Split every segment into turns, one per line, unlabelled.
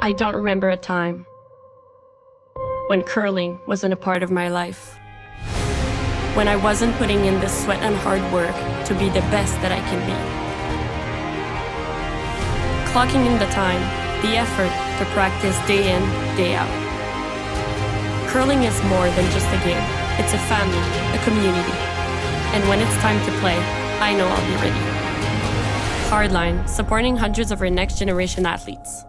I don't remember a time when curling wasn't a part of my life. When I wasn't putting in the sweat and hard work to be the best that I can be. Clocking in the time, the effort to practice day in, day out. Curling is more than just a game. It's a family, a community. And when it's time to play, I know I'll be ready. Hardline, supporting hundreds of our next generation athletes.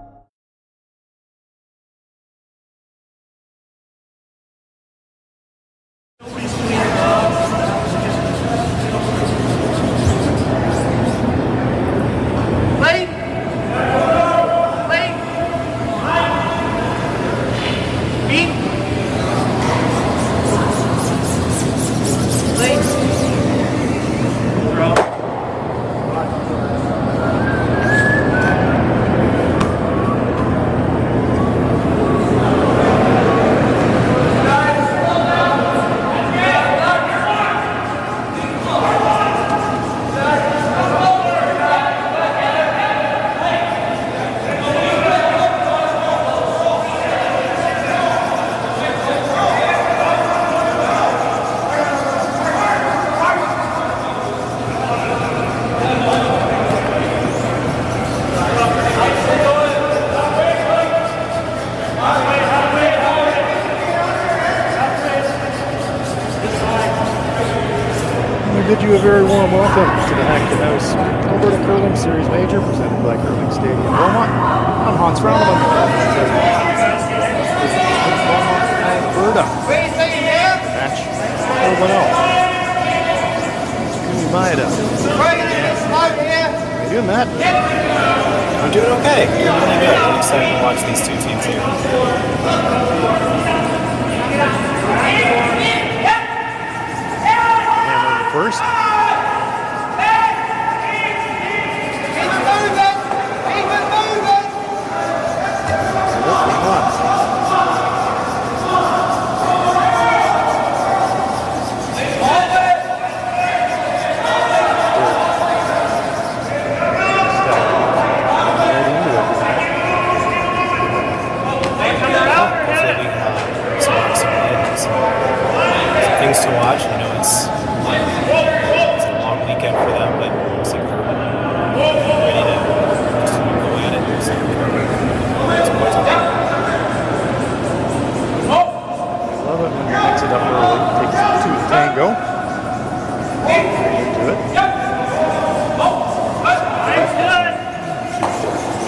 Bid you a very warm welcome to the Hack2House Alberta Curling Series Major presented by Curling Stadium Beaumont. I'm Hans Frauenlob. Beaumont, Alberta. Match Beaumont. Takumi Maeda. How you doing, Matt?
I'm doing okay. Doing really good. I'm excited to watch these two teams here.
First.
Things to watch. You know, it's a long weekend for them, but it looks like they're ready to just go at it. So,
love it when you mix it up early. Take two to tango. Into it.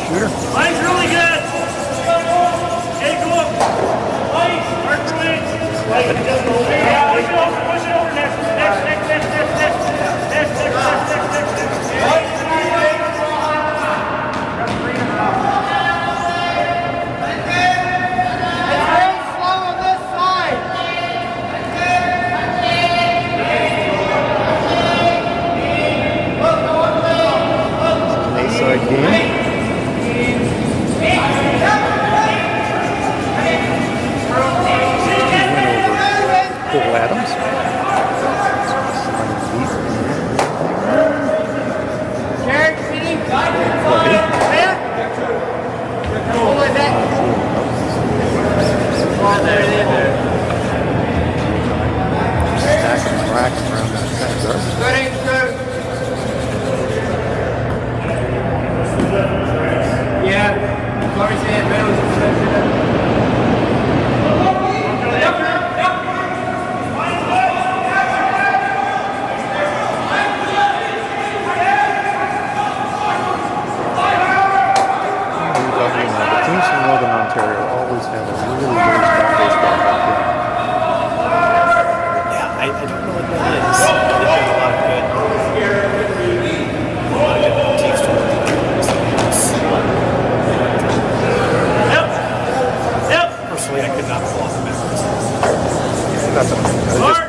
Shooter.
Line's really good. Hey, go up. Line, mark the legs. Push it over next.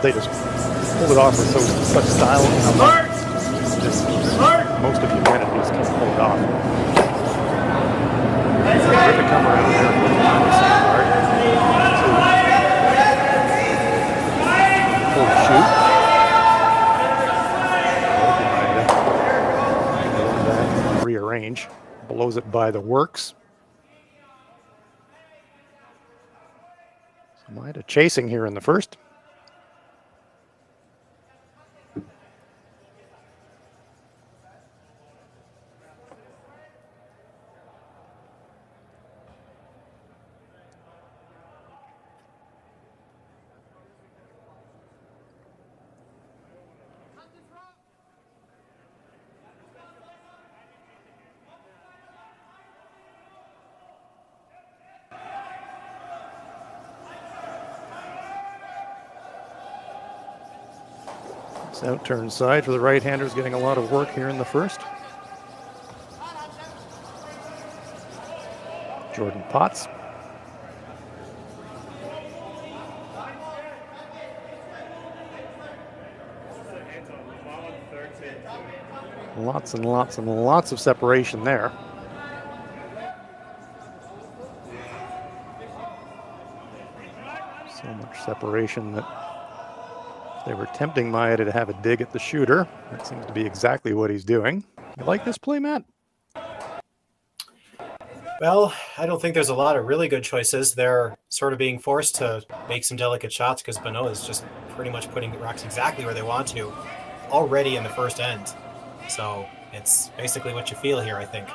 They just pulled it off with such style. Just most of humanities can't pull it off. Terrific come around there. Pull the shoot. Rearrange. Blows it by the works. Maeda chasing here in the first. Out turn side for the right-handers, getting a lot of work here in the first. Jordan Potts. Lots and lots and lots of separation there. So much separation that they were tempting Maeda to have a dig at the shooter. That seems to be exactly what he's doing. You like this play, Matt?
Well, I don't think there's a lot of really good choices. They're sort of being forced to make some delicate shots because Bonot is just pretty much putting the rocks exactly where they want to already in the first end. So it's basically what you feel here, I think.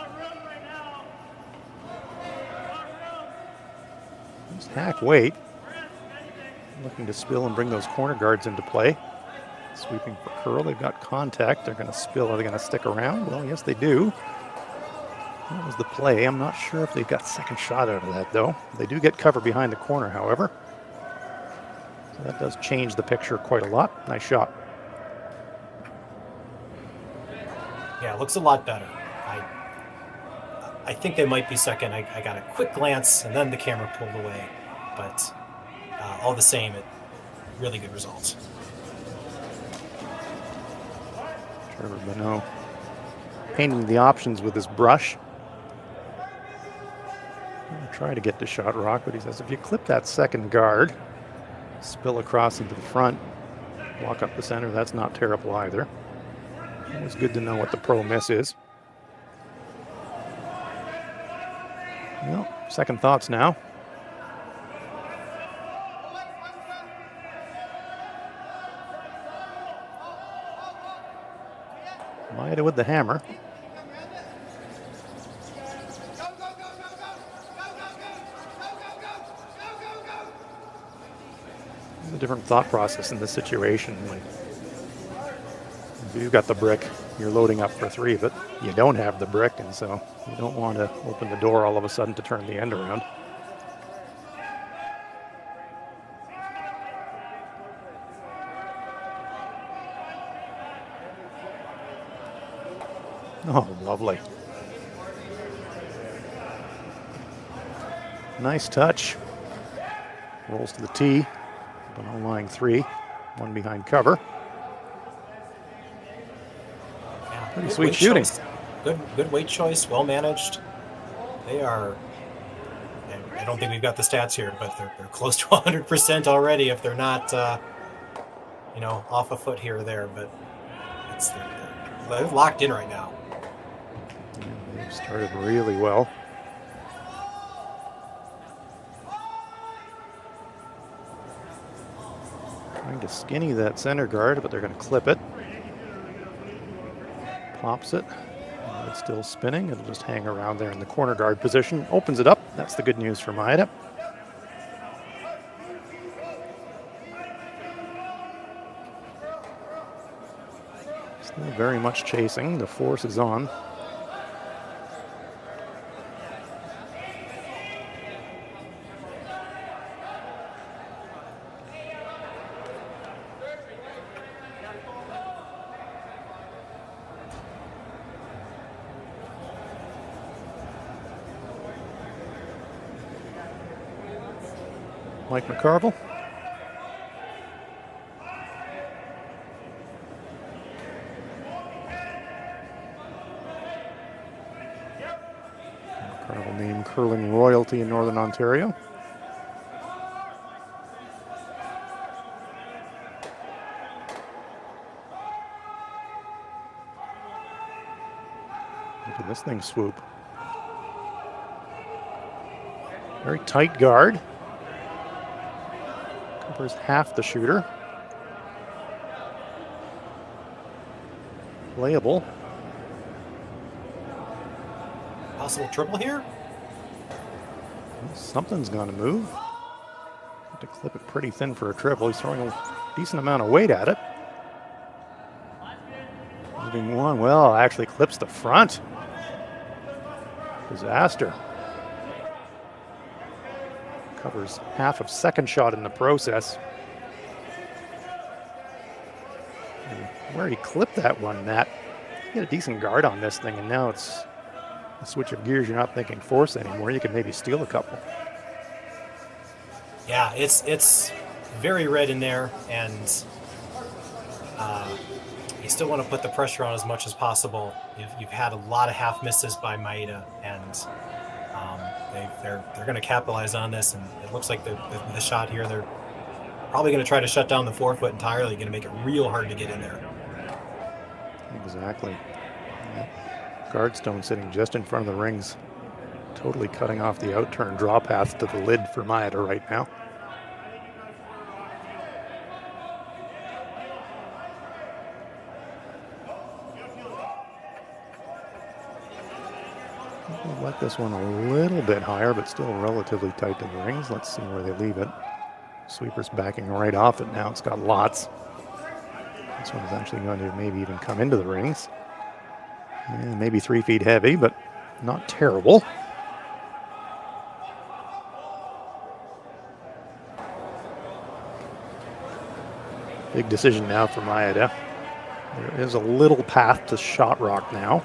Just Hack wait. Looking to spill and bring those corner guards into play. Sweeping for curl. They've got contact. They're going to spill. Are they going to stick around? Well, yes, they do. That was the play. I'm not sure if they've got second shot out of that, though. They do get cover behind the corner, however. So that does change the picture quite a lot. Nice shot.
Yeah, it looks a lot better. I think they might be second. I got a quick glance, and then the camera pulled away. But all the same, really good results.
Trevor Bonot painting the options with his brush. Try to get to shot rock, but he says if you clip that second guard, spill across into the front, walk up the center, that's not terrible either. Always good to know what the pro miss is. Well, second thoughts now. Maeda with the hammer. A different thought process in this situation. When you've got the brick, you're loading up for three, but you don't have the brick, and so you don't want to open the door all of a sudden to turn the end around. Oh, lovely. Nice touch. Rolls to the tee. Bonot lying three. One behind cover.
Yeah,
pretty sweet shooting.
Choice. Good weight choice. Well managed. They are. I don't think we've got the stats here, but they're close to 100% already. If they're not, off a foot here or there, but they're locked in right now.
They've started really well. Trying to skinny that center guard, but they're going to clip it. Pops it. It's still spinning. It'll just hang around there in the corner guard position. Opens it up. That's the good news for Maeda. Still very much chasing. The force is on. Mike McCarville. McCarville named curling royalty in Northern Ontario. Look at this thing swoop. Very tight guard. Covers half the shooter. Playable.
Possible triple here?
Something's going to move. Have to clip it pretty thin for a triple. He's throwing a decent amount of weight at it. Moving one. Well, actually clips the front. Disaster. Covers half of second shot in the process. And where he clipped that one, Matt, he had a decent guard on this thing, and now it's a switch of gears. You're not thinking force anymore. You can maybe steal a couple.
Yeah, it's very red in there, and you still want to put the pressure on as much as possible. You've had a lot of half misses by Maeda, and they're going to capitalize on this. And it looks like the shot here, they're probably going to try to shut down the forefoot entirely. Going to make it real hard to get in there.
Exactly. Yeah. Guardstone sitting just in front of the rings, totally cutting off the outturn draw path to the lid for Maeda right now. I'd like this one a little bit higher, but still relatively tight to the rings. Let's see where they leave it. Sweeper's backing right off it now. It's got lots. This one's actually going to maybe even come into the rings. Yeah, maybe 3 feet heavy, but not terrible. Big decision now for Maeda. There is a little path to shot rock now.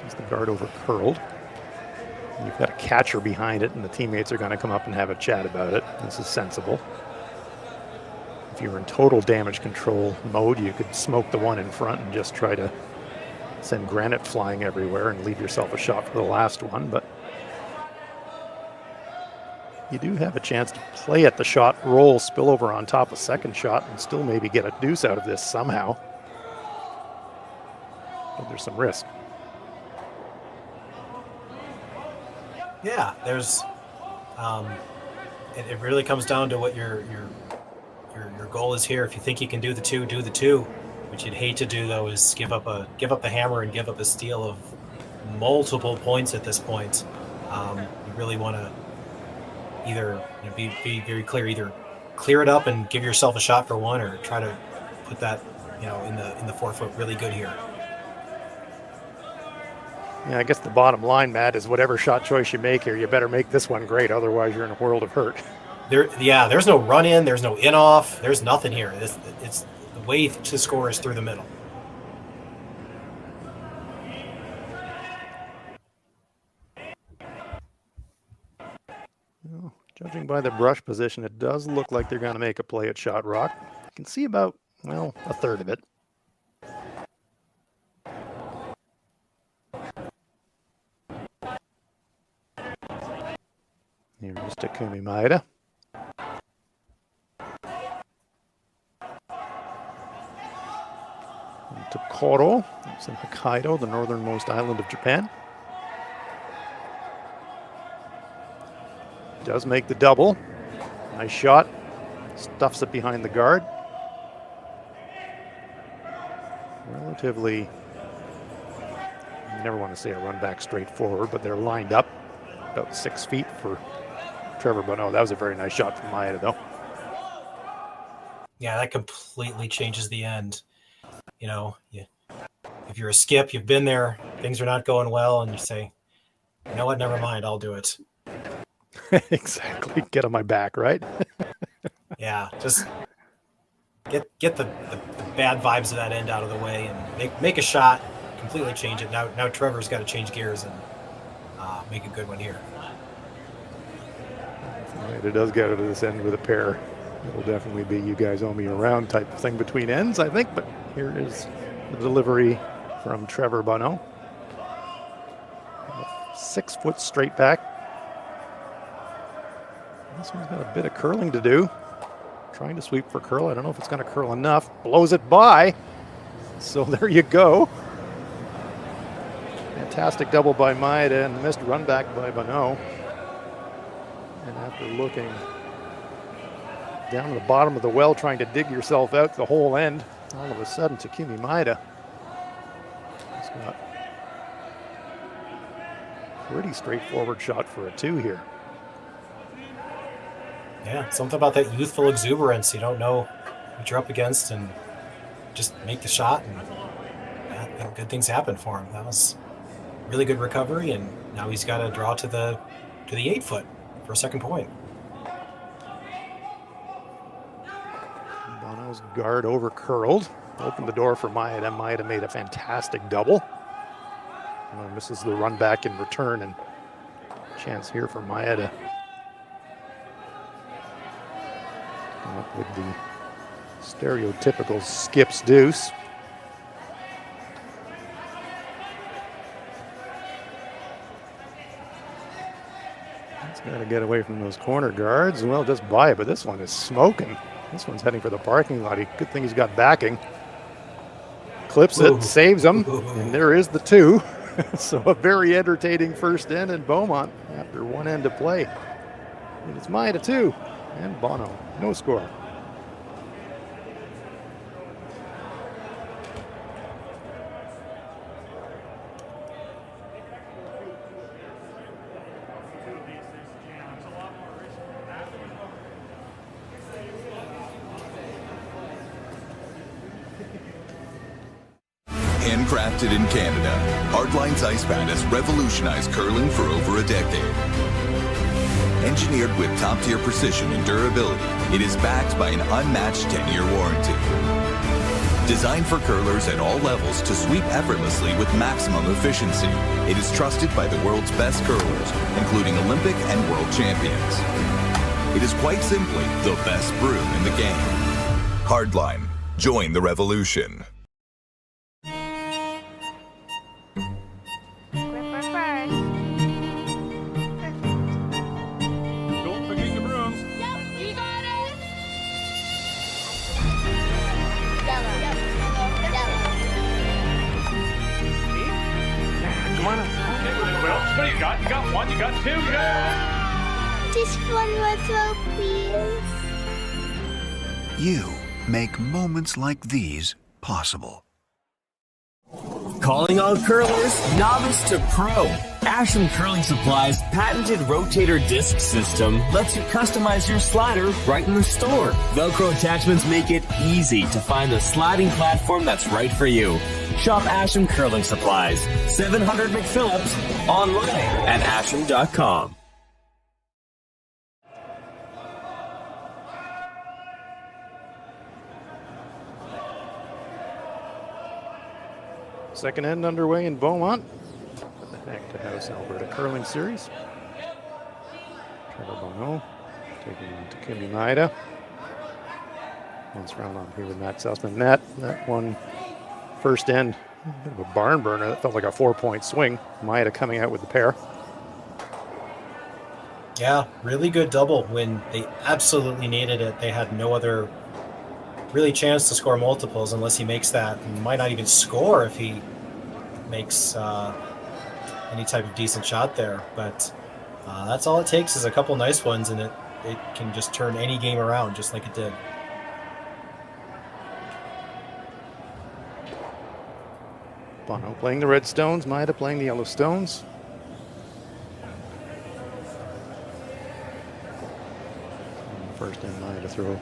As the guard over curled. You've got a catcher behind it, and the teammates are going to come up and have a chat about it. This is sensible. If you were in total damage control mode, you could smoke the one in front and just try to send granite flying everywhere and leave yourself a shot for the last one, but you do have a chance to play at the shot, roll, spill over on top of second shot, and still maybe get a deuce out of this somehow. But there's some risk.
Yeah, there's it really comes down to what your goal is here. If you think you can do the two, do the two. What you'd hate to do though is give up the hammer and give up a steal of multiple points at this point. You really want to either be very clear, either clear it up and give yourself a shot for one, or try to put that in the forefoot really good here.
Yeah, I guess the bottom line, Matt, is whatever shot choice you make here, you better make this one great. Otherwise, you're in a world of hurt.
There's no run in, there's no in off, there's nothing here. It's the way to score is through the middle.
Well, judging by the brush position, it does look like they're going to make a play at shot rock. You can see about, well, a third of it. Here's Takumi Maeda. And Tokoro, it's in Hokkaido, the northernmost island of Japan. Does make the double. Nice shot. Stuffs it behind the guard. Relatively, you never want to say a run back straight forward, but they're lined up about 6 feet for Trevor Bonot. That was a very nice shot from Maeda, though.
Yeah, that completely changes the end. If you're a skip, you've been there, things are not going well, and you say, you know what, never mind, I'll do it.
Exactly. Get on my back, right?
Yeah, just get the bad vibes of that end out of the way and make a shot, completely change it. Now Trevor's got to change gears and make a good one here.
It does get out of this end with a pair. It'll definitely be you guys owe me around type of thing between ends, I think. But here is the delivery from Trevor Bonot. 6 foot straight back. This one's got a bit of curling to do. Trying to sweep for curl. I don't know if it's going to curl enough. Blows it by. So there you go. Fantastic double by Maeda and missed run back by Bonot. And after looking down to the bottom of the well trying to dig yourself out the whole end. All of a sudden, Takumi Maeda has got a pretty straightforward shot for a 2 here.
Yeah, something about that youthful exuberance. You don't know what you're up against and just make the shot, and good things happen for him. That was really good recovery, and now he's got to draw to the 8-foot for a second point.
Bono's guard over curled, opened the door for Maeda. Maeda made a fantastic double. Misses the run back in return, and chance here for Maeda. Up with the stereotypical skips deuce. He's got to get away from those corner guards. Well, just by it, but this one is smoking. This one's heading for the parking lot. Good thing he's got backing. Clips it, saves him, and there is the 2. So a very entertaining first end in Beaumont after one end to play. And it's Maeda 2. And Bono, no score.
Handcrafted in Canada, Hardline's ice pad has revolutionized curling for over a decade. Engineered with top-tier precision and durability, it is backed by an unmatched 10-year warranty. Designed for curlers at all levels to sweep effortlessly with maximum efficiency, it is trusted by the world's best curlers, including Olympic and world champions. It is quite simply the best broom in the game. Hardline. Join the revolution.
You got 1, you got 2, yeah!
Just one more throw, please.
You make moments like these possible.
Calling all curlers, novice to pro. Ashland Curling Supply's patented rotator disc system lets you customize your slider right in the store. Velcro attachments make it easy to find the sliding platform that's right for you. Shop Ashland Curling Supplies, 700 McPhillips, online at ashland.com.
Second end underway in Beaumont. The Hack2House Alberta Curling Series. Trevor Bonot taking on Takumi Maeda. Once round on here with Matt Sussman. That one first end, a bit of a barn burner. That felt like a 4-point swing. Maeda coming out with the pair.
Yeah, really good double when they absolutely needed it. They had no other really chance to score multiples unless he makes that. He might not even score if he makes any type of decent shot there. But that's all it takes is a couple nice ones, and it can just turn any game around just like it did.
Bono playing the red stones, Maeda playing the yellow stones. First in Maeda to throw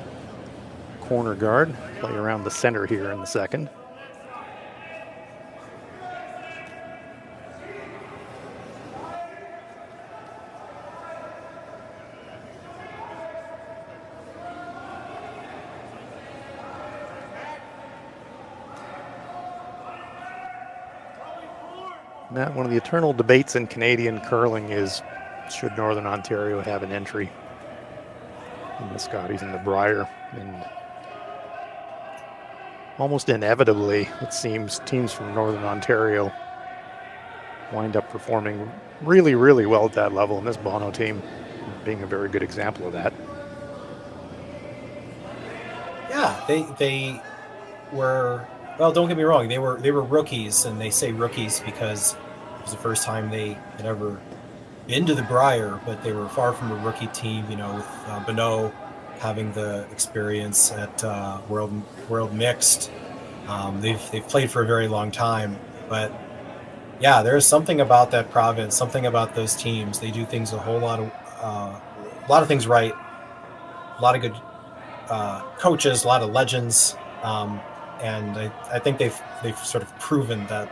corner guard, play around the center here in the second. Matt, one of the eternal debates in Canadian curling is, should Northern Ontario have an entry in the Scotties and the Brier? And almost inevitably, it seems teams from Northern Ontario wind up performing really, really well at that level, and this Bono team being a very good example of that.
Yeah, they were, well, don't get me wrong, they were rookies, and they say rookies because it was the first time they had ever been to the Brier, but they were far from a rookie team, with Bonot having the experience at World Mixed. They've played for a very long time, but yeah, there's something about that province, something about those teams. They do things a lot of things right. A lot of good coaches, a lot of legends, and I think they've sort of proven that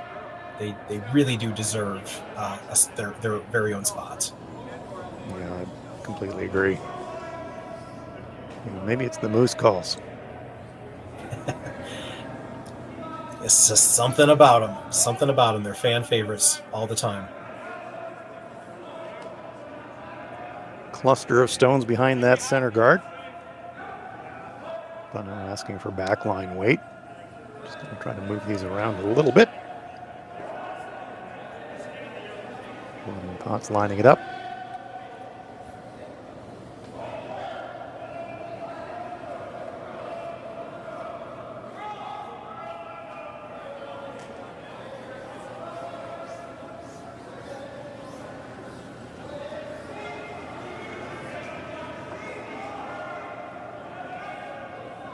they really do deserve their very own spots.
Yeah, I completely agree. Maybe it's the Moose calls.
It's just something about them. Something about them. They're fan favorites all the time.
Cluster of stones behind that center guard. But I'm asking for backline weight. Just going to try to move these around a little bit. Potts lining it up.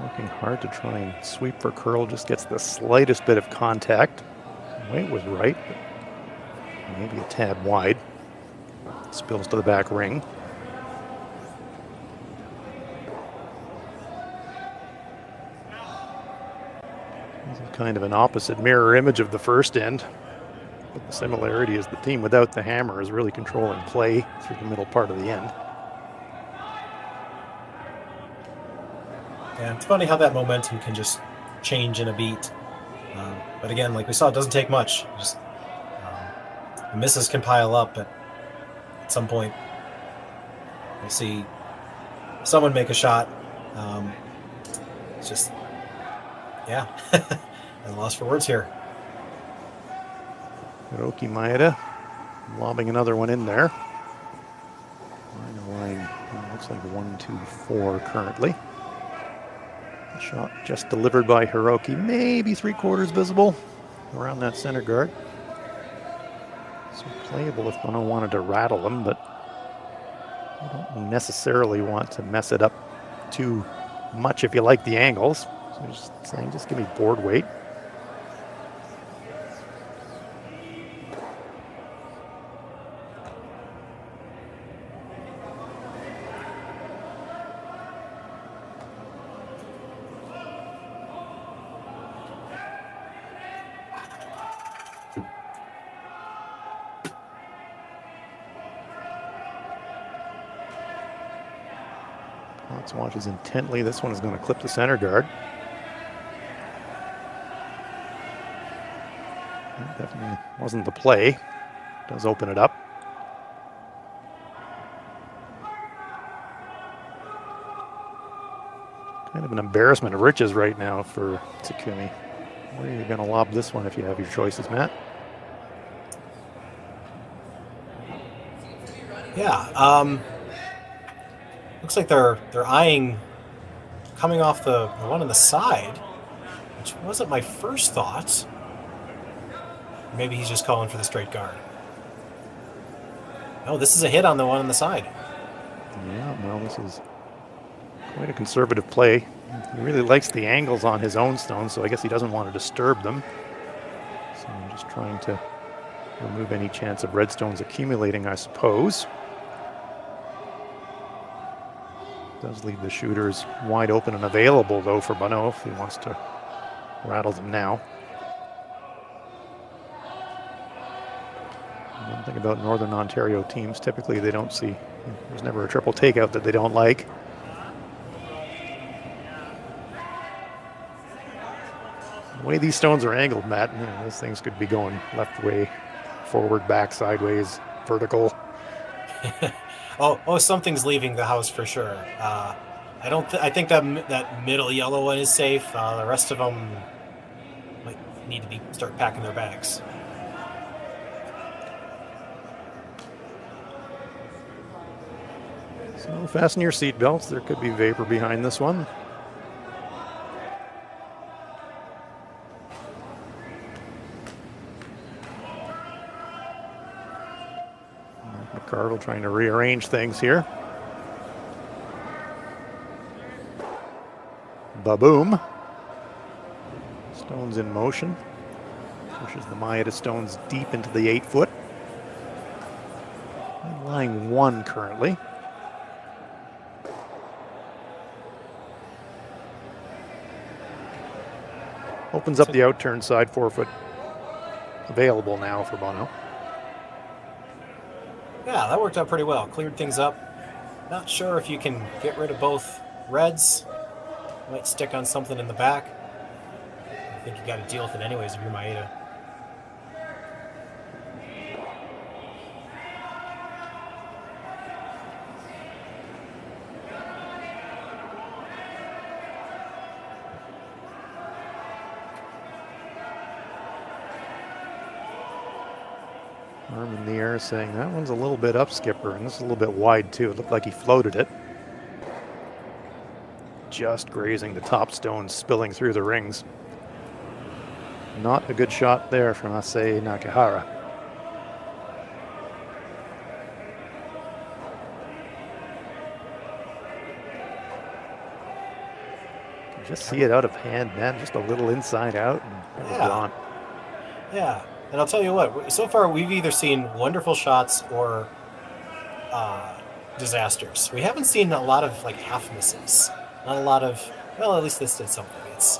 Working hard to try and sweep for curl, just gets the slightest bit of contact. Weight was right, but maybe a tad wide. Spills to the back ring. This is kind of an opposite mirror image of the first end. But the similarity is the team without the hammer is really controlling play through the middle part of the end.
Yeah, it's funny how that momentum can just change in a beat. But again, like we saw, it doesn't take much. Just the misses can pile up, but at some point we'll see someone make a shot. It's just, yeah, I'm lost for words here.
Takumi Maeda lobbing another one in there. Line looks like 1, 2, 4 currently. Shot just delivered by Hiroki, maybe 3/4 visible around that center guard. So playable if Bonot wanted to rattle him, but you don't necessarily want to mess it up too much if you like the angles. So just saying, just give me board weight. Potts watches intently. This one is going to clip the center guard. That definitely wasn't the play. Does open it up. Kind of an embarrassment of riches right now for Takumi. Where are you going to lob this one if you have your choices, Matt?
Yeah, looks like they're eyeing coming off the one on the side, which wasn't my first thought. Maybe he's just calling for the straight guard. No, this is a hit on the one on the side.
Yeah, well, this is quite a conservative play. He really likes the angles on his own stones, so I guess he doesn't want to disturb them. So I'm just trying to remove any chance of red stones accumulating, I suppose. Does leave the shooters wide open and available, though, for Bonot if he wants to rattle them now. One thing about Northern Ontario teams, typically they don't see, there's never a triple takeout that they don't like. The way these stones are angled, Matt, those things could be going left way, forward, back, sideways, vertical.
Oh, something's leaving the house for sure. I think that middle yellow one is safe. The rest of them might need to start packing their bags.
So fasten your seatbelts. There could be vapor behind this one. McCardle trying to rearrange things here. Ba-boom. Stones in motion. Pushes the Maeda stones deep into the 8-foot. Lying 1 currently. Opens up the outturn side 4-foot available now for Bonot.
Yeah, that worked out pretty well. Cleared things up. Not sure if you can get rid of both reds. Might stick on something in the back. I think you got to deal with it anyways if you're Maeda.
Arm in the air saying that one's a little bit up, skipper, and this is a little bit wide too. It looked like he floated it. Just grazing the top stones, spilling through the rings. Not a good shot there from Issei Nakahara. You just see it out of hand, man. Just a little inside out and it was gone.
Yeah. And I'll tell you what, so far we've either seen wonderful shots or disasters. We haven't seen a lot of like half misses. Not a lot of, well, at least this did something. It's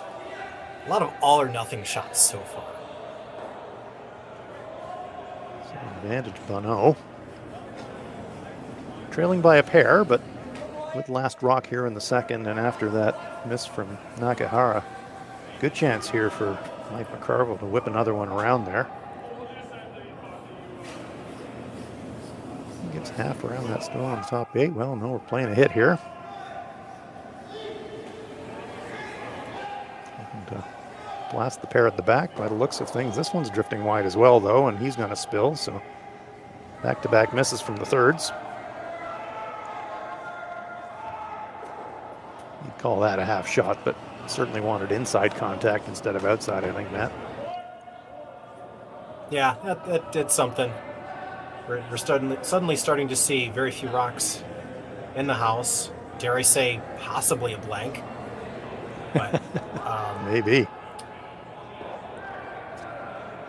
a lot of all or nothing shots so far.
So advantage Bonot. Trailing by a pair, but with last rock here in the second, and after that miss from Nakahara, good chance here for Mike McCarville to whip another one around there. He gets half around that stone on the top 8. Well, no, we're playing a hit here. Looking to blast the pair at the back by the looks of things. This one's drifting wide as well, though, and he's going to spill, so back-to-back misses from the thirds. You'd call that a half shot, but certainly wanted inside contact instead of outside, I think, Matt.
Yeah, that did something. We're suddenly starting to see very few rocks in the house. Dare I say, possibly a blank. But
maybe.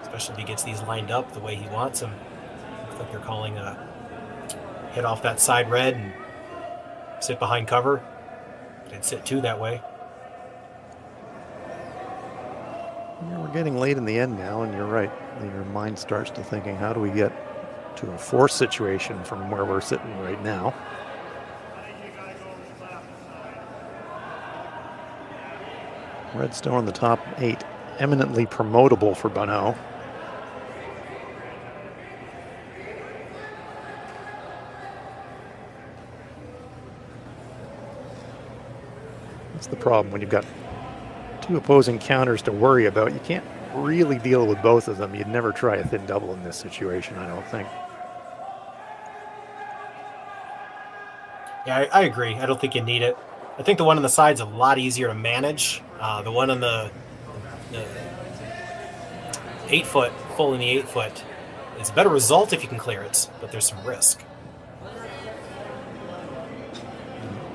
Especially if he gets these lined up the way he wants them. Looks like they're calling a hit off that side red and sit behind cover. Didn't sit 2 that way.
Yeah, we're getting late in the end now, and you're right. Your mind starts to thinking, how do we get to a force situation from where we're sitting right now? Redstone on the top 8, eminently promotable for Bonot. That's the problem when you've got 2 opposing counters to worry about. You can't really deal with both of them. You'd never try a thin double in this situation, I don't think.
Yeah, I agree. I don't think you need it. I think the one on the side's a lot easier to manage. The one on the 8-foot, full in the 8-foot, is a better result if you can clear it, but there's some risk.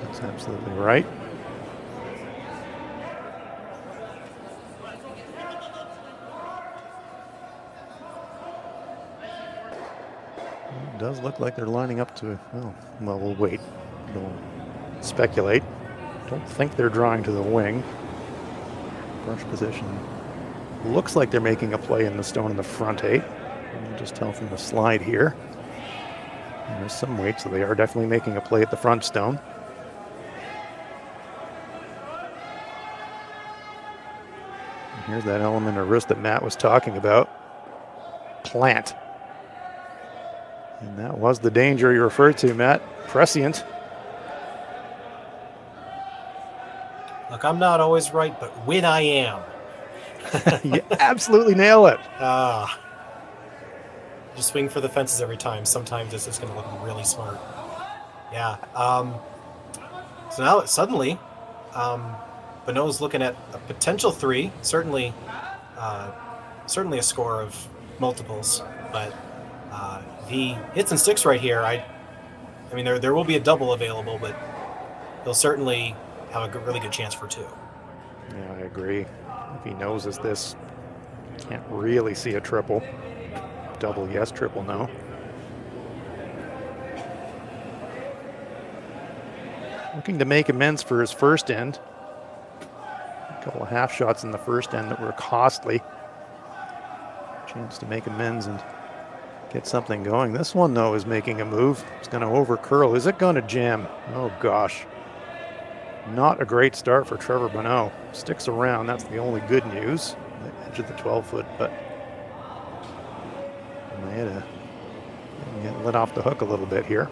That's absolutely right. It does look like they're lining up to, well, we'll wait. Don't speculate. Don't think they're drawing to the wing. Brush position. Looks like they're making a play in the stone in the front 8. You can just tell from the slide here. And there's some weight, so they are definitely making a play at the front stone. And here's that element of risk that Matt was talking about. Plant. And that was the danger you referred to, Matt. Prescient.
Look, I'm not always right, but when I am.
You absolutely nail it.
Just swing for the fences every time. Sometimes this is going to look really smart. Yeah. So now suddenly, Bonot's looking at a potential 3. Certainly a score of multiples, but the hits and sticks right here. I mean, there will be a double available, but they'll certainly have a really good chance for 2.
Yeah, I agree. If he noses this, can't really see a triple. Double yes, triple no. Looking to make amends for his first end. A couple of half shots in the first end that were costly. Chance to make amends and get something going. This one, though, is making a move. It's going to over curl. Is it going to jam? Oh, gosh. Not a great start for Trevor Bonot. Sticks around. That's the only good news. The edge of the 12-foot, but Maeda getting let off the hook a little bit here.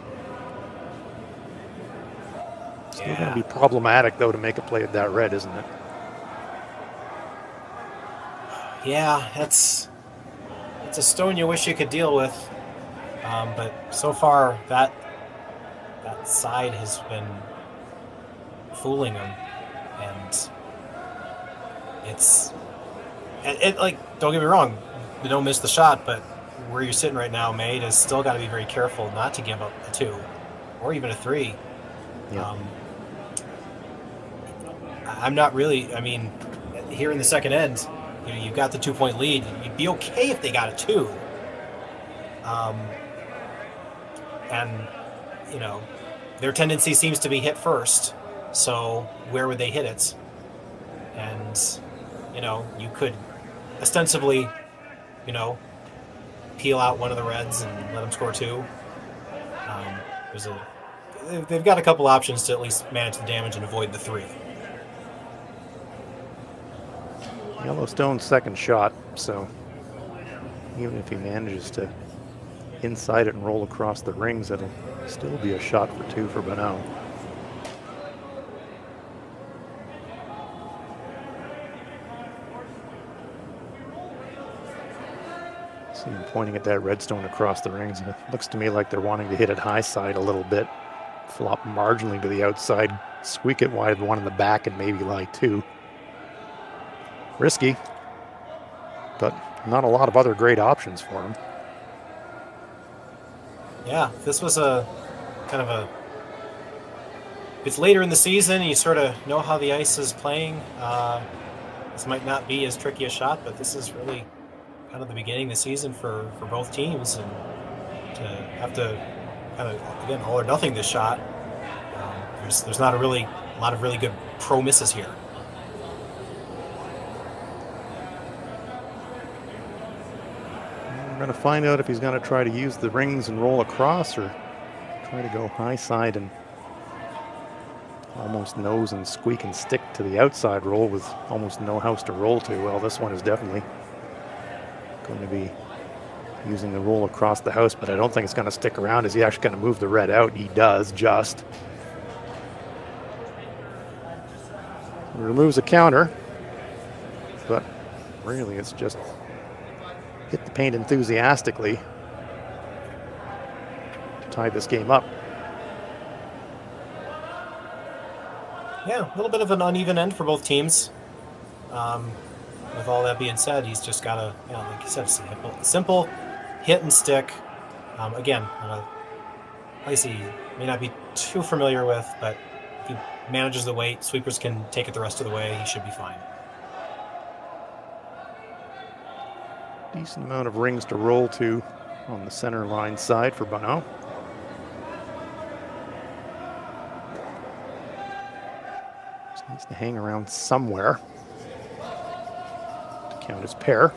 Still going to be problematic, though, to make a play at that red, isn't it?
Yeah, it's a stone you wish you could deal with. But so far, that side has been fooling him, and it like, don't get me wrong, you don't miss the shot, but where you're sitting right now, Maeda's still got to be very careful not to give up a 2 or even a 3.
Yeah.
I'm not really, I mean, here in the second end, you've got the 2-point lead. You'd be okay if they got a 2. And, their tendency seems to be hit first. So where would they hit it? And, you could ostensibly, peel out one of the reds and let them score 2. They've got a couple options to at least manage the damage and avoid the 3.
Yellowstone's second shot, so even if he manages to inside it and roll across the rings, it'll still be a shot for 2 for Bonot. See him pointing at that redstone across the rings, and it looks to me like they're wanting to hit it high side a little bit, flop marginally to the outside, squeak it wide, one in the back, and maybe lie 2. Risky, but not a lot of other great options for him.
Yeah, this was a kind of a... It's later in the season, and you sort of know how the ice is playing. This might not be as tricky a shot, but this is really kind of the beginning of the season for both teams, and to have to kind of, again, all or nothing this shot. There's not a lot of really good pro misses here.
We're going to find out if he's going to try to use the rings and roll across, or try to go high side and almost nose and squeak and stick to the outside roll with almost no house to roll to. Well, this one is definitely going to be using the roll across the house, but I don't think it's going to stick around. Is he actually going to move the red out? He does, just. Removes a counter, but really it's just hit the paint enthusiastically to tie this game up.
Yeah, a little bit of an uneven end for both teams. With all that being said, he's just got to, like you said, simple hit and stick. Again, a place he may not be too familiar with, but if he manages the weight, sweepers can take it the rest of the way, he should be fine.
Decent amount of rings to roll to on the center line side for Bonot. Just needs to hang around somewhere to count his pair.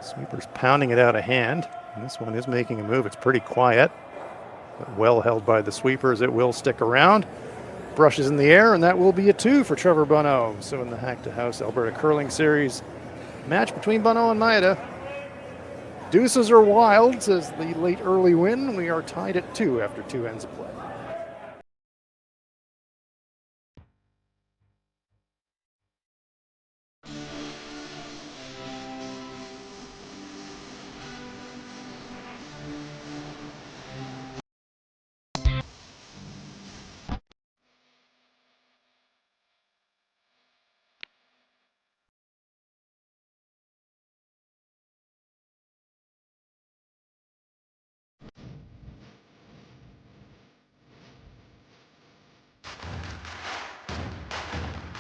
Sweeper's pounding it out of hand. And this one is making a move. It's pretty quiet, but well held by the sweepers. It will stick around. Brushes in the air, and that will be a 2 for Trevor Bonot. So in the Hack2House Alberta Curling Series, match between Bonot and Maeda. Deuces are wild, says the late early win. We are tied at 2 after 2 ends of play.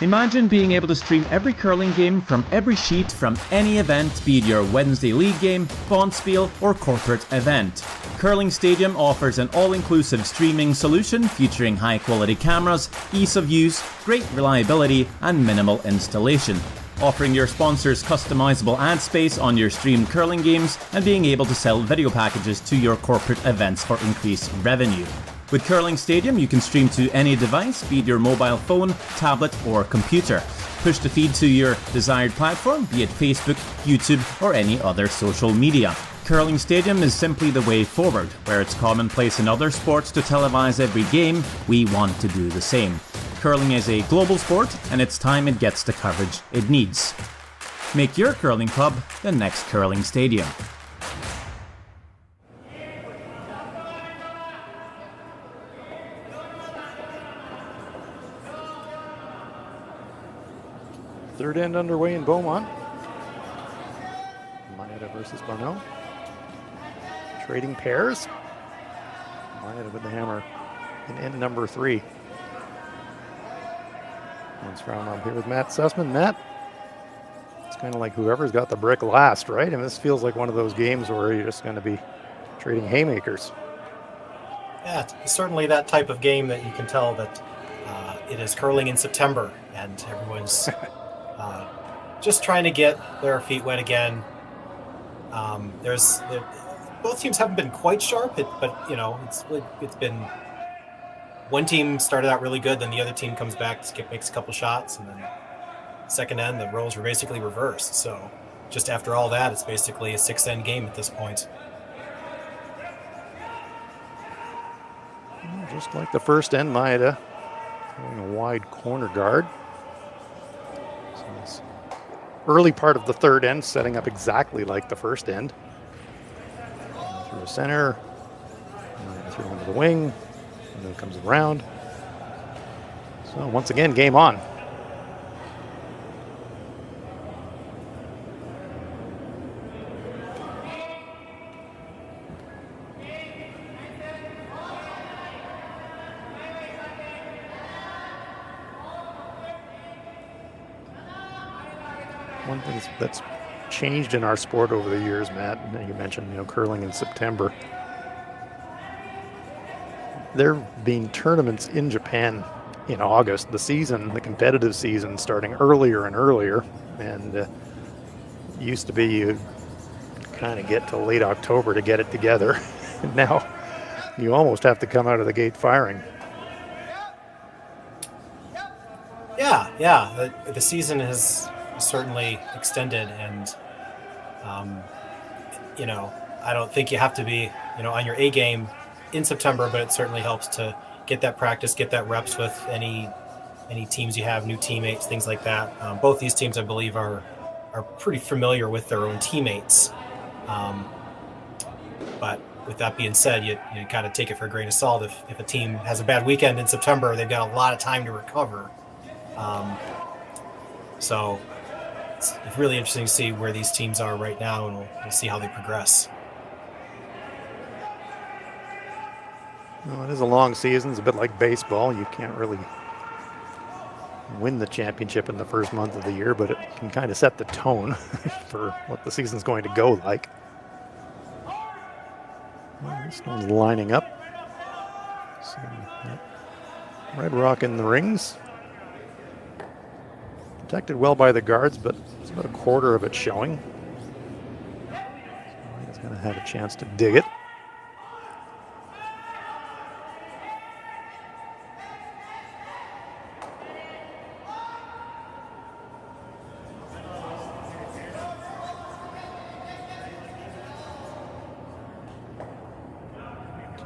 Imagine being able to stream every curling game from every sheet from any event, be it your Wednesday league game, bonspiel, or corporate event. Curling Stadium offers an all-inclusive streaming solution featuring high-quality cameras, ease of use, great reliability, and minimal installation. Offering your sponsors customizable ad space on your streamed curling games and being able to sell video packages to your corporate events for increased revenue. With Curling Stadium, you can stream to any device, be it your mobile phone, tablet, or computer. Push the feed to your desired platform, be it Facebook, YouTube, or any other social media. Curling Stadium is simply the way forward. Where it's commonplace in other sports to televise every game, we want to do the same. Curling is a global sport, and it's time it gets the coverage it needs. Make your curling club the next Curling Stadium.
Third end underway in Beaumont. Maeda versus Bonot. Trading pairs. Maeda with the hammer in end number 3. Once Frauenlob here with Matt Sussman. Matt, it's kind of like whoever's got the brick last, right? I mean, this feels like one of those games where you're just going to be trading haymakers.
Yeah, it's certainly that type of game that you can tell that it is curling in September, and everyone's just trying to get their feet wet again. Both teams haven't been quite sharp, but you know, it's been one team started out really good, then the other team comes back, makes a couple shots, and then second end the roles were basically reversed. So just after all that, it's basically a 6-end game at this point.
Just like the first end, Maeda throwing a wide corner guard. So this early part of the third end setting up exactly like the first end. Through the center, through into the wing, and then comes around. So once again, game on. One thing that's changed in our sport over the years, Matt, you mentioned, curling in September. There being tournaments in Japan in August, the competitive season starting earlier and earlier, and used to be you kind of get to late October to get it together. Now you almost have to come out of the gate firing.
Yeah, the season has certainly extended, and I don't think you have to be on your A game in September, but it certainly helps to get that practice, get that reps with any teams you have, new teammates, things like that. Both these teams, I believe, are pretty familiar with their own teammates, but with that being said, you kind of take it for a grain of salt. If a team has a bad weekend in September, they've got a lot of time to recover. So it's really interesting to see where these teams are right now, and we'll see how they progress.
Well, it is a long season. It's a bit like baseball. You can't really win the championship in the first month of the year, but it can kind of set the tone for what the season's going to go like. Well, this one's lining up. So, Red Rock in the rings. Protected well by the guards, but it's about a quarter of it showing. So he's going to have a chance to dig it.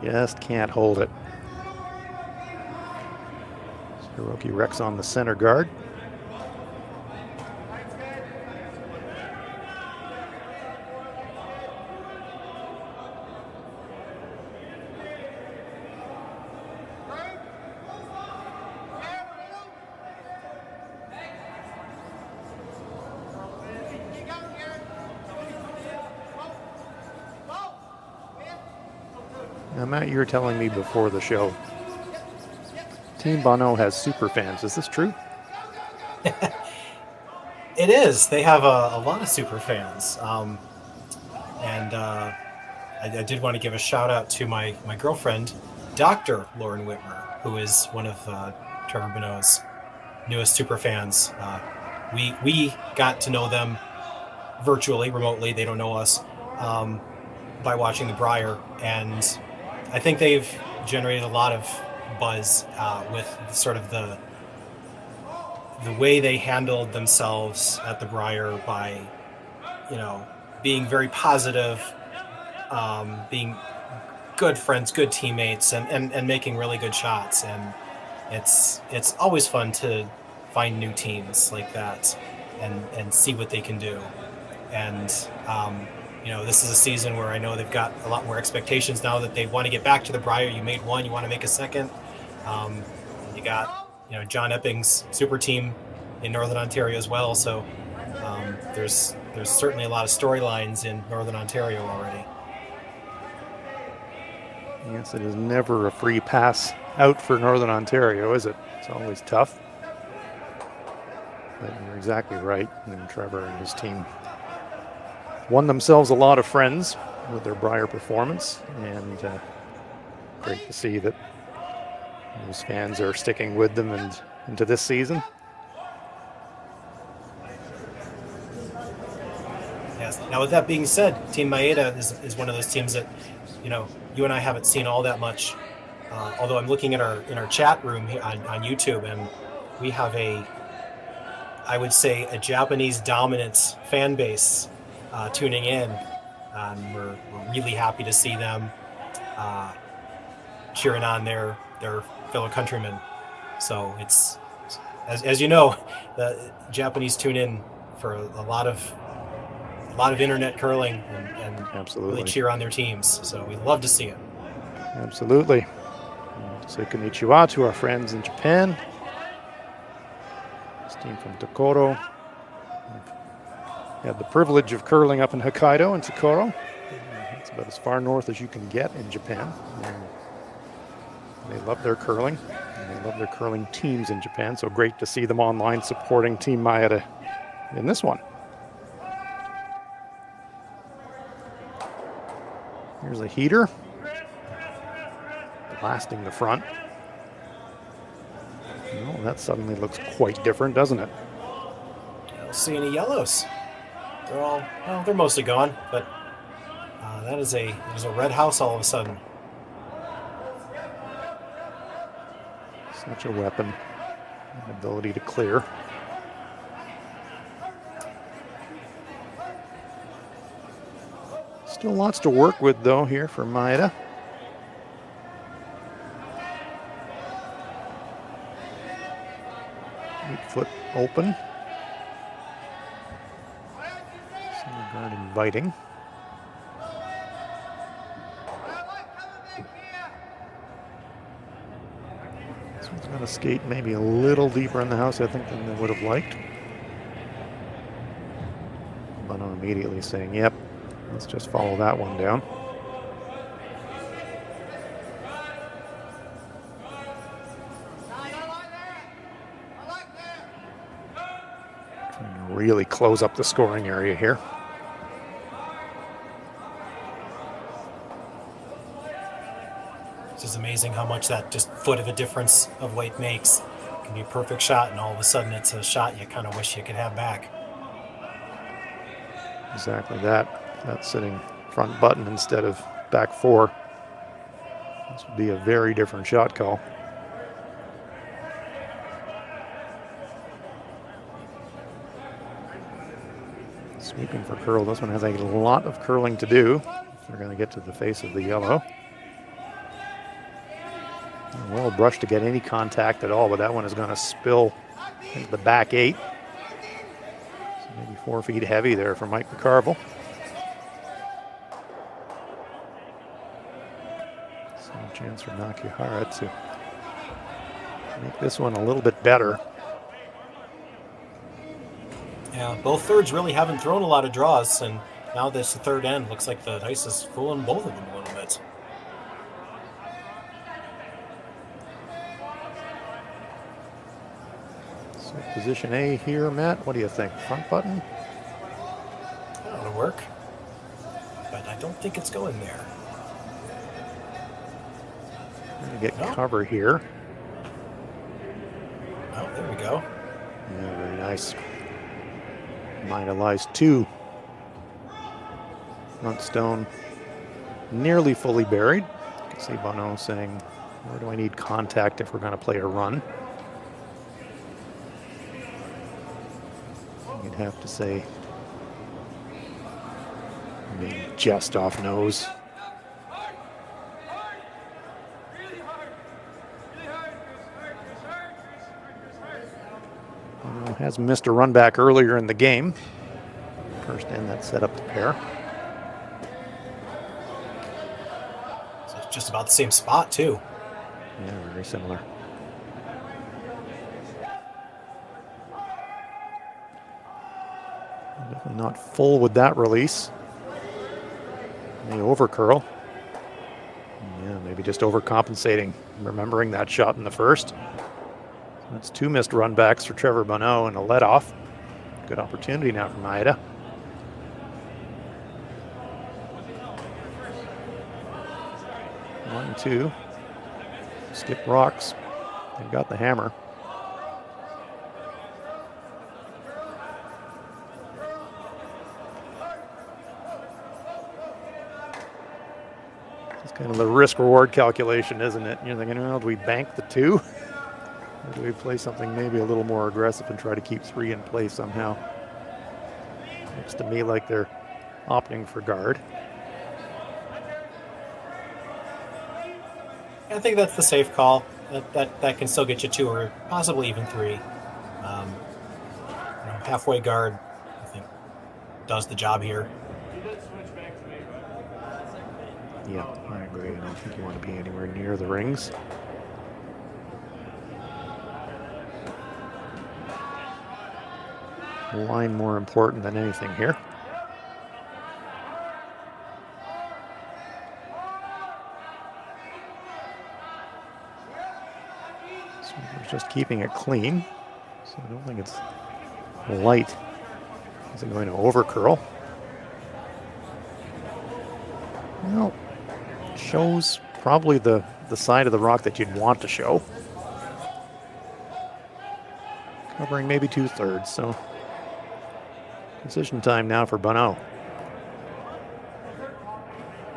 Just can't hold it. Hiroki wrecks on the center guard. Now, Matt, you were telling me before the show, Team Bonot has super fans. Is this true?
It is. They have a lot of super fans. I did want to give a shout out to my girlfriend, Dr. Lauren Whitmer, who is one of Trevor Bonot's newest super fans. We got to know them virtually, remotely. They don't know us, by watching the Briar, and I think they've generated a lot of buzz with sort of the way they handled themselves at the Briar by, being very positive, being good friends, good teammates, and making really good shots. And it's always fun to find new teams like that and see what they can do. And this is a season where I know they've got a lot more expectations now that they want to get back to the Briar. You made one, you want to make a second. You got John Epping's super team in Northern Ontario as well. So there's certainly a lot of storylines in Northern Ontario already.
Yes, it is never a free pass out for Northern Ontario, is it? It's always tough. But you're exactly right. And Trevor and his team won themselves a lot of friends with their Briar performance, and great to see that those fans are sticking with them and into this season.
Yes. Now, with that being said, Team Maeda is one of those teams that, you and I haven't seen all that much. Although I'm looking at our chat room here on YouTube, and we have I would say a Japanese dominant fan base tuning in. We're really happy to see them cheering on their fellow countrymen. So it's, as you know, the Japanese tune in for a lot of internet curling and
Absolutely.
really cheer on their teams. So we love to see it.
Absolutely. Say konnichiwa to our friends in Japan. This team from Tokoro. Had the privilege of curling up in Hokkaido and Tokoro. It's about as far north as you can get in Japan. And they love their curling, and they love their curling teams in Japan. So great to see them online supporting Team Maeda in this one. Here's a heater, blasting the front. Well, that suddenly looks quite different, doesn't it?
I don't see any yellows. They're mostly gone, but there's a red house all of a sudden.
Such a weapon, an ability to clear. Still lots to work with, though, here for Maeda. Foot open. Center guard inviting. This one's going to skate maybe a little deeper in the house, I think, than they would have liked. Bonot immediately saying, yep, let's just follow that one down. Trying to really close up the scoring area here.
It's just amazing how much that just foot of a difference of weight makes. It can be a perfect shot, and all of a sudden it's a shot you kind of wish you could have back.
Exactly that. That's sitting front button instead of back four. This would be a very different shot call. Sweeping for curl. This one has a lot of curling to do if they're going to get to the face of the yellow. Well brushed to get any contact at all, but that one is going to spill into the back eight. So maybe 4 feet heavy there for Mike McCarville. So a chance for Nakihara to make this one a little bit better.
Yeah, both thirds really haven't thrown a lot of draws, and now this third end looks like the dice is fooling both of them a little bit.
So position A here, Matt. What do you think? Front button?
That'll work. But I don't think it's going there.
Gonna get cover here.
Oh, there we go.
Yeah, very nice. Maeda lies 2. Front stone nearly fully buried. You can see Bonot saying, where do I need contact if we're going to play a run? You'd have to say maybe just off nose. Bonot has missed a run back earlier in the game. First end that set up the pair.
So it's just about the same spot, too.
Yeah, very similar. Definitely not full with that release. May over curl. Yeah, maybe just overcompensating, remembering that shot in the first. That's 2 missed run backs for Trevor Bonot and a let off. Good opportunity now for Maeda. One, two. Skip rocks. They've got the hammer. It's kind of the risk-reward calculation, isn't it? You're thinking, well, do we bank the 2? Or do we play something maybe a little more aggressive and try to keep 3 in play somehow? Looks to me like they're opting for guard.
I think that's the safe call. That can still get you 2 or possibly even 3. Halfway guard, I think, does the job here.
Yeah, I agree. I don't think you want to be anywhere near the rings. Line more important than anything here. So we're just keeping it clean. So I don't think it's light. Is it going to over curl? Well, it shows probably the side of the rock that you'd want to show. Covering maybe 2/3, so decision time now for Bonot.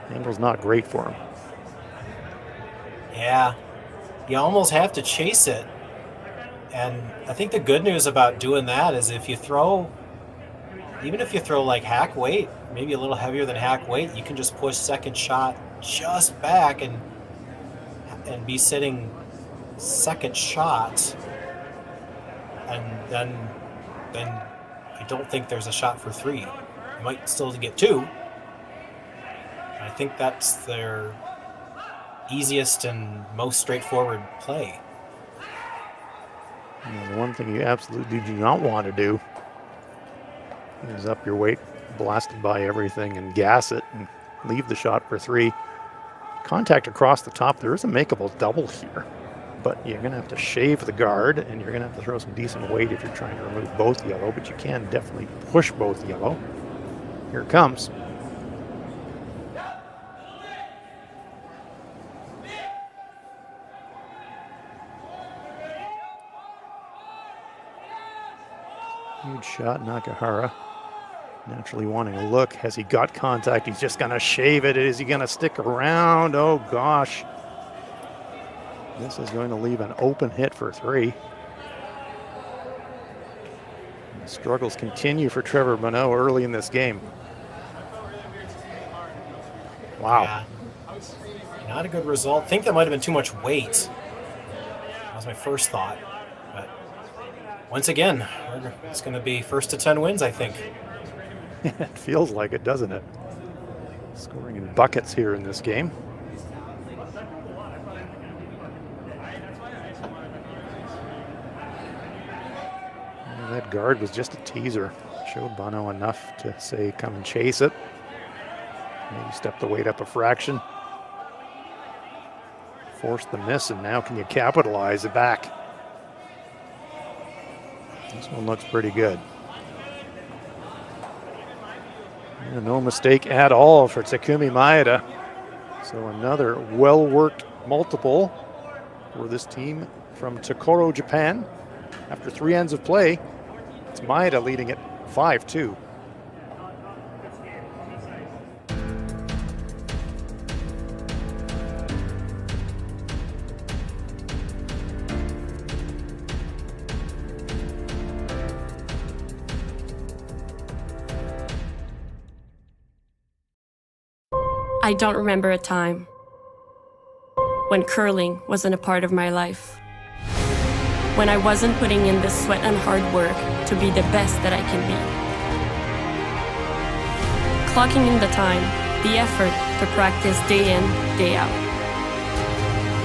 Angle's not great for him.
Yeah, you almost have to chase it. And I think the good news about doing that is if you throw, even if you throw like hack weight, maybe a little heavier than hack weight, you can just push second shot just back and be sitting second shot. And then I don't think there's a shot for 3. You might still get 2. I think that's their easiest and most straightforward play.
And the one thing you absolutely do not want to do is up your weight, blasted by everything, and gas it and leave the shot for 3. Contact across the top. There is a makeable double here, but you're going to have to shave the guard, and you're going to have to throw some decent weight if you're trying to remove both yellow, but you can definitely push both yellow. Here it comes. Huge shot, Nakahara. Naturally wanting a look. Has he got contact? He's just going to shave it. Is he going to stick around? Oh, gosh. This is going to leave an open hit for 3. The struggles continue for Trevor Bonot early in this game. Wow.
Yeah. Not a good result. I think that might have been too much weight. That was my first thought. But once again, it's going to be 1st to 10 wins, I think.
It feels like it, doesn't it? Scoring in buckets here in this game. And that guard was just a teaser. Showed Bonot enough to say, come and chase it. Maybe step the weight up a fraction. Force the miss, and now can you capitalize it back? This one looks pretty good. And no mistake at all for Takumi Maeda. So another well-worked multiple for this team from Tokoro, Japan. After 3 ends of play, it's Maeda leading it 5-2.
I don't remember a time when curling wasn't a part of my life. When I wasn't putting in the sweat and hard work to be the best that I can be. Clocking in the time, the effort to practice day in, day out.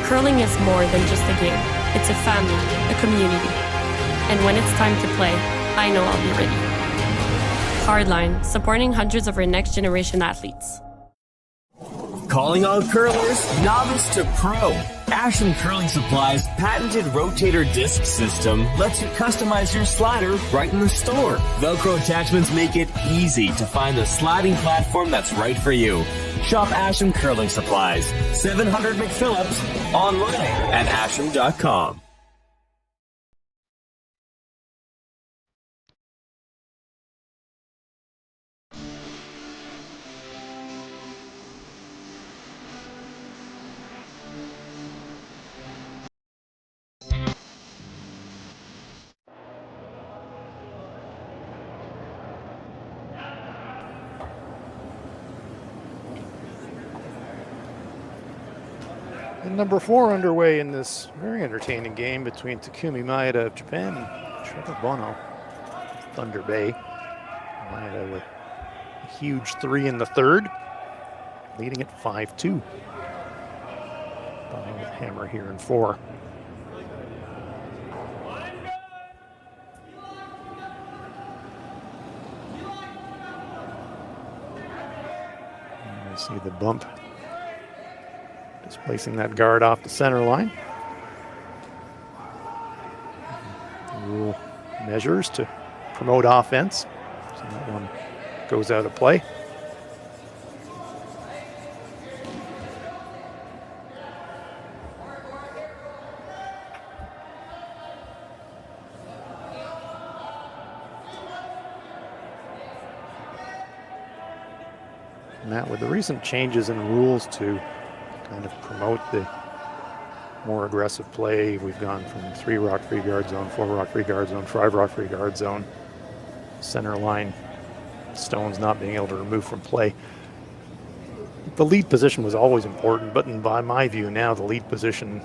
Curling is more than just a game. It's a family, a community. And when it's time to play, I know I'll be ready. Hardline, supporting hundreds of our next generation athletes.
Calling all curlers, novice to pro. Ashland Curling Supply's patented rotator disc system lets you customize your slider right in the store. Velcro attachments make it easy to find the sliding platform that's right for you. Shop Ashland Curling Supplies, 700 McPhillips, online at ashland.com.
And number 4 underway in this very entertaining game between Takumi Maeda of Japan and Trevor Bonot, Thunder Bay. Maeda with a huge 3 in the third, leading it 5-2. Bonot with hammer here in 4. And I see the bump. Displacing that guard off the center line. Rule measures to promote offense. So that one goes out of play. Matt, with the recent changes in rules to kind of promote the more aggressive play, we've gone from 3 rock free guard zone, 4 rock free guard zone, 5 rock free guard zone, center line stones not being able to remove from play. The lead position was always important, but by my view now the lead position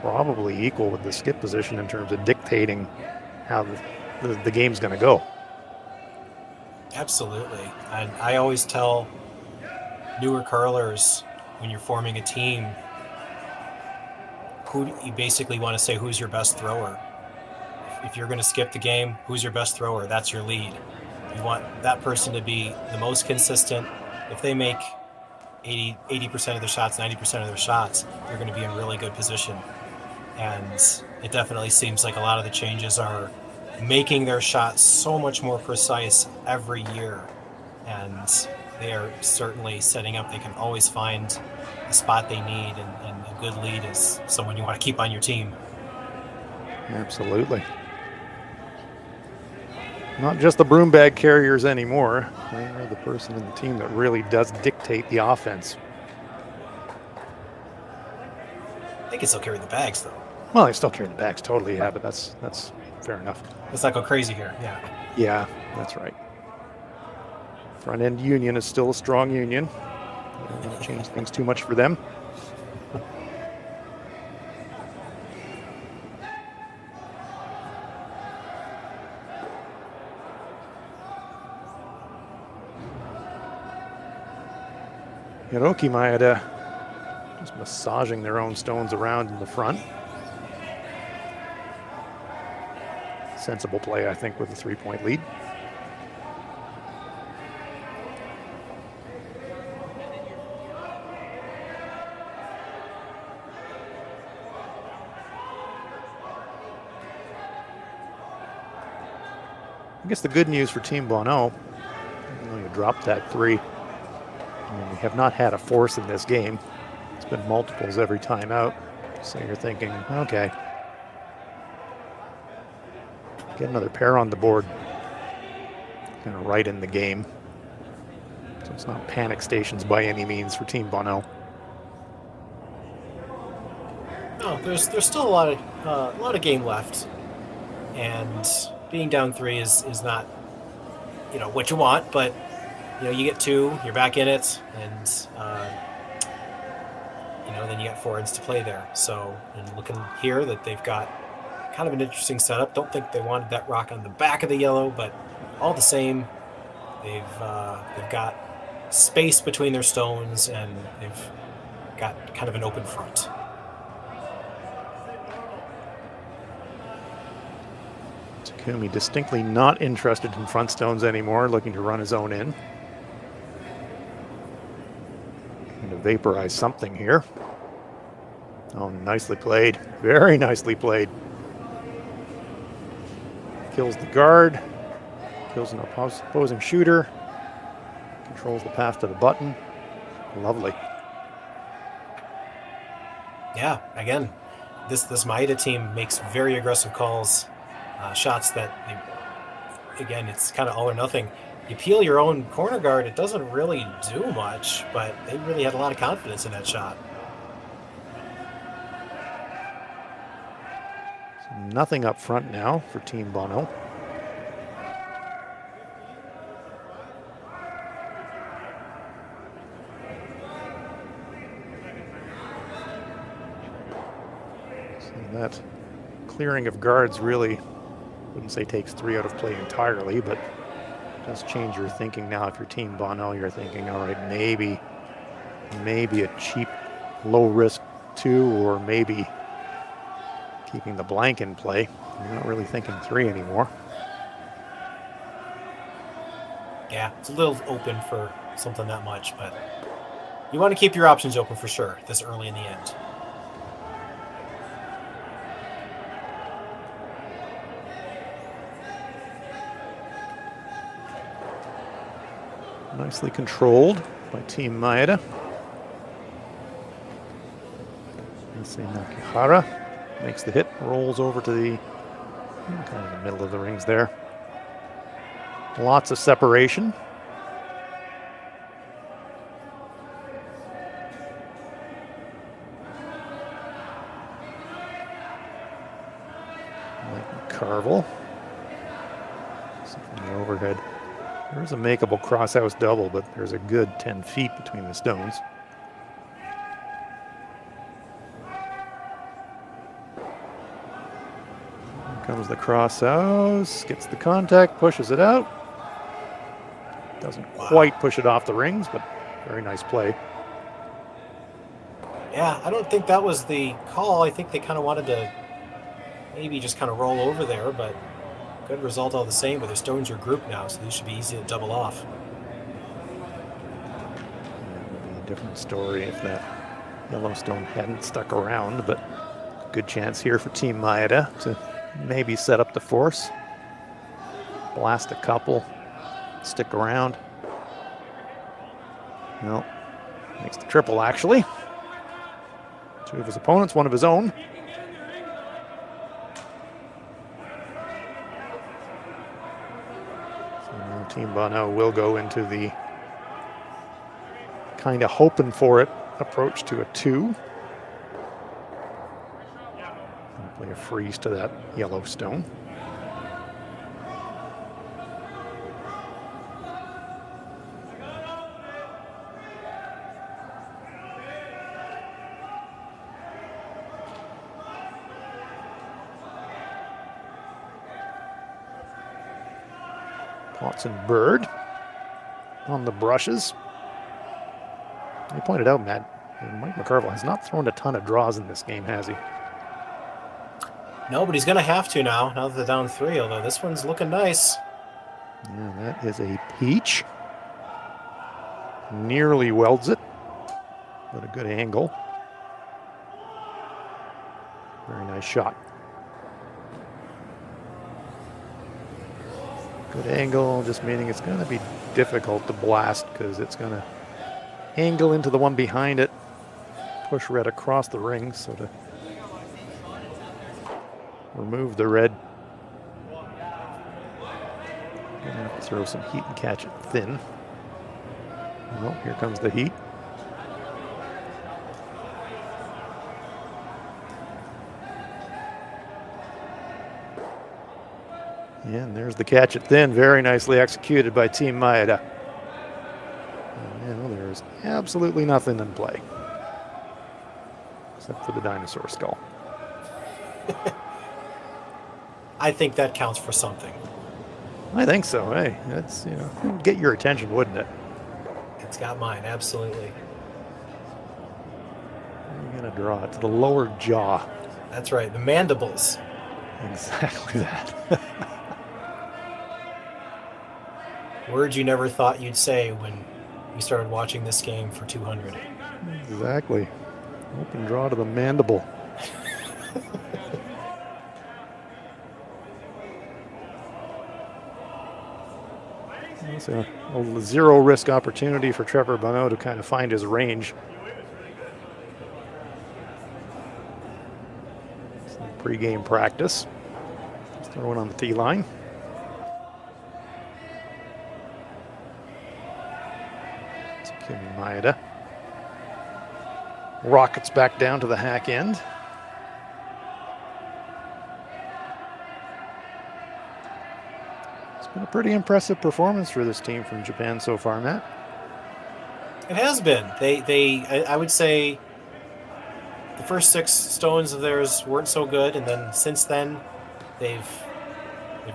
probably equal with the skip position in terms of dictating how the game's going to go.
Absolutely. And I always tell newer curlers, when you're forming a team, you basically want to say who's your best thrower. If you're going to skip the game, who's your best thrower? That's your lead. You want that person to be the most consistent. If they make 80% of their shots, 90% of their shots, you're going to be in really good position. And it definitely seems like a lot of the changes are making their shots so much more precise every year. And they are certainly setting up. They can always find the spot they need, and a good lead is someone you want to keep on your team.
Absolutely. Not just the broom bag carriers anymore. They are the person in the team that really does dictate the offense.
They can still carry the bags, though.
Well, they still carry the bags, totally, yeah, but that's fair enough.
Let's not go crazy here, yeah.
Yeah, that's right. Front end union is still a strong union. Don't want to change things too much for them. Hiroki Maeda just massaging their own stones around in the front. Sensible play, I think, with a 3-point lead. I guess the good news for Team Bonot, even though you dropped that 3, we have not had a force in this game. It's been multiples every time out. So you're thinking, okay, get another pair on the board. Kind of right in the game. So it's not panic stations by any means for Team Bonot.
No, there's still a lot of game left, and being down 3 is not, what you want, but you get 2, you're back in it, and then you got forwards to play there. So, and looking here that they've got kind of an interesting setup. Don't think they wanted that rock on the back of the yellow, but all the same, they've got space between their stones, and they've got kind of an open front.
Takumi distinctly not interested in front stones anymore, looking to run his own in. Trying to vaporize something here. Oh, nicely played. Very nicely played. Kills the guard. Kills an opposing shooter. Controls the path to the button. Lovely.
Yeah, again, this Maeda team makes very aggressive calls. Shots that, again, it's kind of all or nothing. You peel your own corner guard, it doesn't really do much, but they really had a lot of confidence in that shot.
So nothing up front now for Team Bonot. So that clearing of guards really, wouldn't say takes 3 out of play entirely, but does change your thinking now. If you're Team Bonot, you're thinking, all right, maybe a cheap, low-risk 2, or maybe keeping the blank in play. You're not really thinking 3 anymore.
Yeah, it's a little open for something that much, but you want to keep your options open for sure this early in the end.
Nicely controlled by Team Maeda. Nakihara makes the hit, rolls over to the kind of the middle of the rings there. Lots of separation. Carvel. From the overhead. There's a makeable cross-house double, but there's a good 10 feet between the stones. Here comes the cross-house, gets the contact, pushes it out. Doesn't quite push it off the rings, but very nice play.
Yeah, I don't think that was the call. I think they kind of wanted to maybe just kind of roll over there, but good result all the same. But their stones are grouped now, so these should be easy to double off.
It would be a different story if that Yellowstone hadn't stuck around, but good chance here for Team Maeda to maybe set up the force. Blast a couple, stick around. No, makes the triple actually. 2 of his opponents, 1 of his own. Team Bonot will go into the kind of hoping for it approach to a 2. Play a freeze to that Yellowstone. Potts and Bird on the brushes. You pointed out, Matt, Mike McCarville has not thrown a ton of draws in this game, has he?
No, but he's going to have to now that they're down 3, although this one's looking nice.
Yeah, that is a peach. Nearly welds it, but a good angle. Very nice shot. Good angle, just meaning it's going to be difficult to blast because it's going to angle into the one behind it, push red across the ring, so to remove the red, gonna have to throw some heat and catch it thin. Oh, here comes the heat. And there's the catch it thin, very nicely executed by Team Maeda. And there's absolutely nothing in play, except for the dinosaur skull.
I think that counts for something.
I think so. Hey, that's, get your attention, wouldn't it?
It's got mine, absolutely.
You're going to draw it to the lower jaw.
That's right, the mandibles.
Exactly that.
Words you never thought you'd say when you started watching this game for 200.
Exactly. Open draw to the mandible. It's a zero risk opportunity for Trevor Bonot to kind of find his range. Some pre-game practice. Just throwing on the tee line. Takumi Maeda rockets back down to the hack end. It's been a pretty impressive performance for this team from Japan so far, Matt.
It has been. I would say the first 6 stones of theirs weren't so good, and then since then they've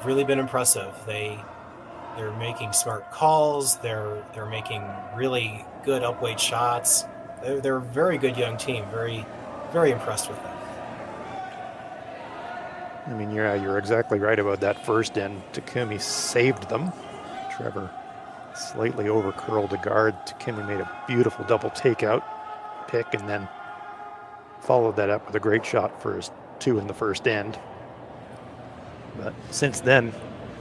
really been impressive. They're making smart calls. They're making really good upweight shots. They're a very good young team. Very, very impressed with them.
I mean, you're exactly right about that first end. Takumi saved them. Trevor slightly over curled the guard. Takumi made a beautiful double takeout pick and then followed that up with a great shot for his 2 in the first end. But since then,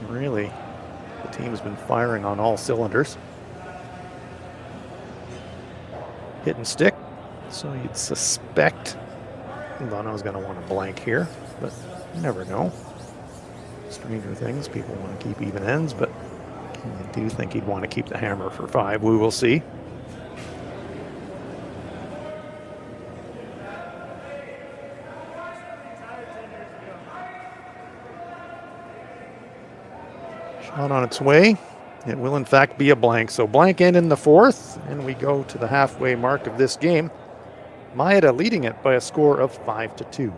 really, the team's been firing on all cylinders. Hit and stick, so you'd suspect Bono's going to want to blank here, but you never know. Stranger things, people want to keep even ends, but I do think he'd want to keep the hammer for 5. We will see. Shot on its way. It will in fact be a blank. So blank end in the 4th, and we go to the halfway mark of this game. Maeda leading it by a score of 5-2.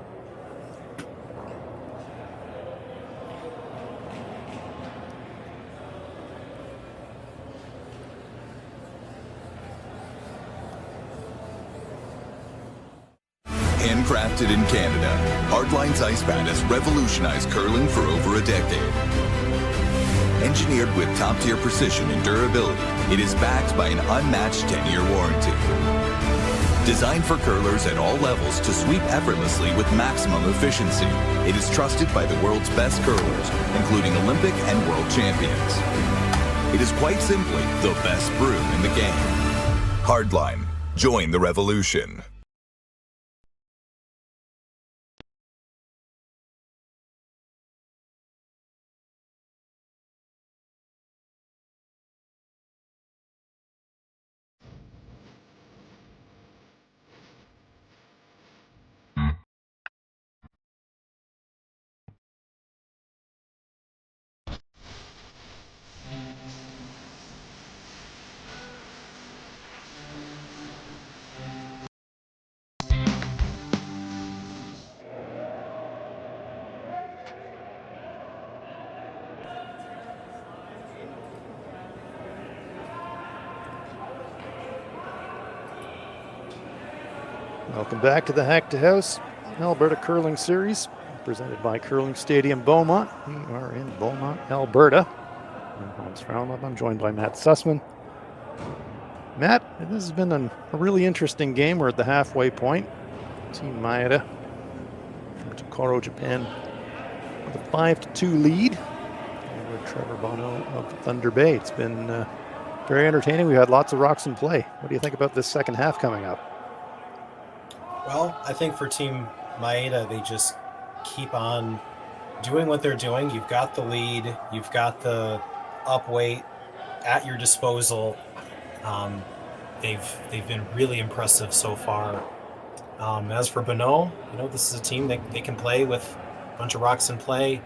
Handcrafted in Canada, Hardlines Ice Pad has revolutionized curling for over a decade. Engineered with top-tier precision and durability, it is backed by an unmatched 10-year warranty. Designed for curlers at all levels to sweep effortlessly with maximum efficiency, it is trusted by the world's best curlers, including Olympic and world champions. It is quite simply the best brew in the game. Hardline. Join the revolution.
Welcome back to the Hack2House Alberta Curling Series, presented by Curling Stadium Beaumont. We are in Beaumont, Alberta. I'm Frauenlob. I'm joined by Matt Sussman. Matt, this has been a really interesting game. We're at the halfway point. Team Maeda from Tokoro, Japan, with a 5-2 lead over Trevor Bonot of Thunder Bay. It's been very entertaining. We've had lots of rocks in play. What do you think about this second half coming up?
Well, I think for Team Maeda, they just keep on doing what they're doing. You've got the lead. You've got the up weight at your disposal. They've been really impressive so far. As for Bonot, this is a team that they can play with a bunch of rocks in play.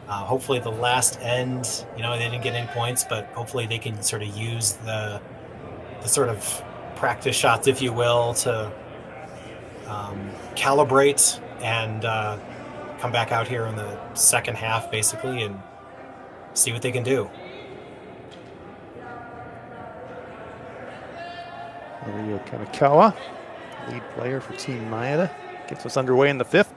Hopefully the last end, they didn't get any points, but hopefully they can sort of use the sort of practice shots, if you will, to calibrate and come back out here in the second half, basically, and see what they can do.
Mario Kamikawa, lead player for Team Maeda, gets us underway in the fifth.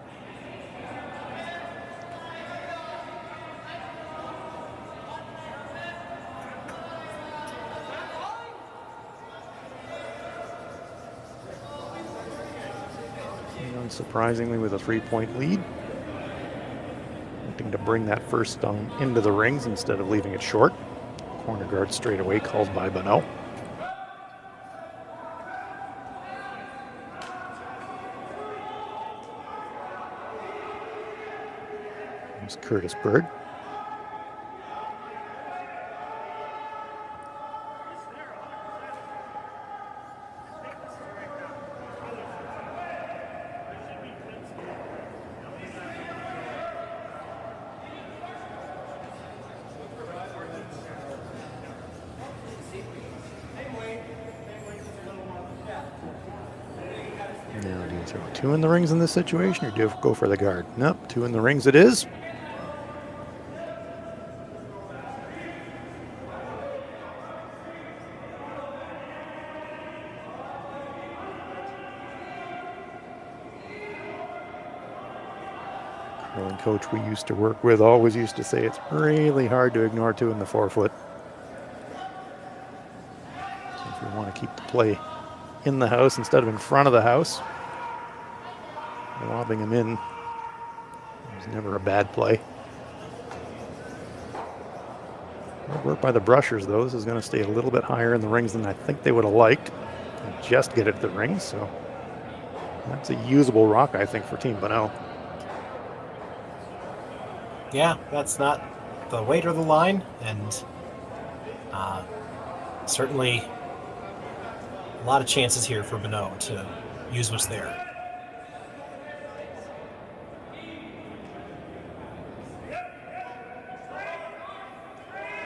Unsurprisingly, with a 3-point lead, wanting to bring that first stone into the rings instead of leaving it short. Corner guard straight away called by Bonot. Here's Curtis Bird. Now, do you throw 2 in the rings in this situation, or do you go for the guard? Nope, 2 in the rings it is. Curling coach we used to work with always used to say it's really hard to ignore 2 in the forefoot. So if you want to keep the play in the house instead of in front of the house, lobbing them in was never a bad play. Good work by the brushers, though. This is going to stay a little bit higher in the rings than I think they would have liked. And just get it to the rings, so that's a usable rock, I think, for Team Bonot.
Yeah, that's not the weight or the line, and certainly a lot of chances here for Bonot to use what's there.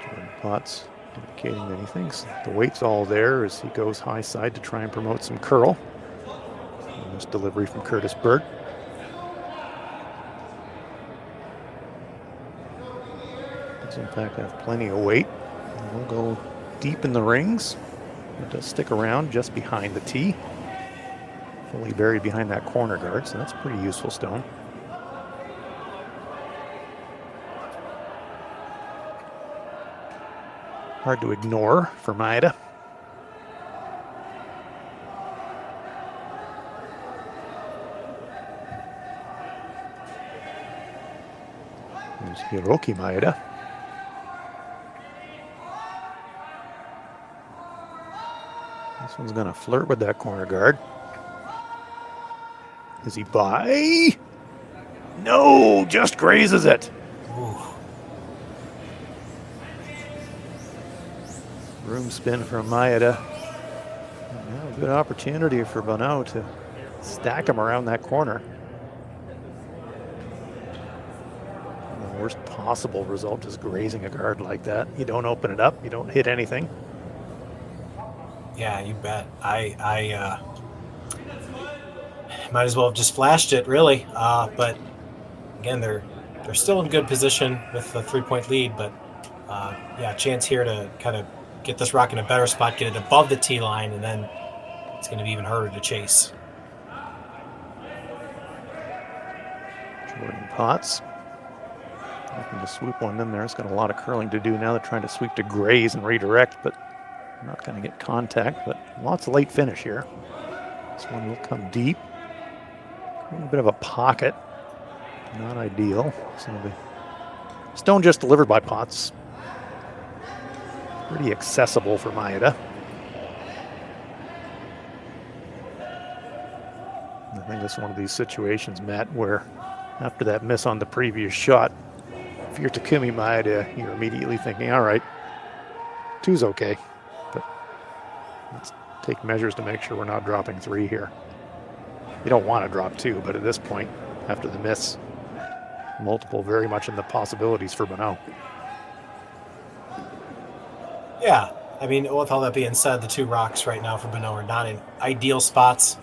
Jordan Potts indicating that he thinks the weight's all there as he goes high side to try and promote some curl. And this delivery from Curtis Bird. Does in fact have plenty of weight. And we'll go deep in the rings. It does stick around just behind the tee. Fully buried behind that corner guard, so that's a pretty useful stone. Hard to ignore for Maeda. There's Hiroki Maeda. This one's going to flirt with that corner guard. Is he by? No, just grazes it.
Ooh.
Room spin from Maeda. Now a good opportunity for Bonot to stack him around that corner. And the worst possible result is grazing a guard like that. You don't open it up, you don't hit anything.
Yeah, you bet. I might as well have just flashed it, really. But again, they're still in good position with the 3-point lead. But yeah, chance here to kind of get this rock in a better spot, get it above the tee line, and then it's going to be even harder to chase.
Jordan Potts looking to swoop one in there. It's got a lot of curling to do now. They're trying to sweep to graze and redirect, but not going to get contact. But lots of late finish here. This one will come deep. A little bit of a pocket. Not ideal. So the stone just delivered by Potts pretty accessible for Maeda. I think it's one of these situations, Matt, where after that miss on the previous shot, if you're Takumi Maeda, you're immediately thinking, all right, 2's okay, but let's take measures to make sure we're not dropping 3 here. You don't want to drop 2, but at this point, after the miss, multiple very much in the possibilities for Bonot.
Yeah, I mean, with all that being said, the 2 rocks right now for Bonot are not in ideal spots.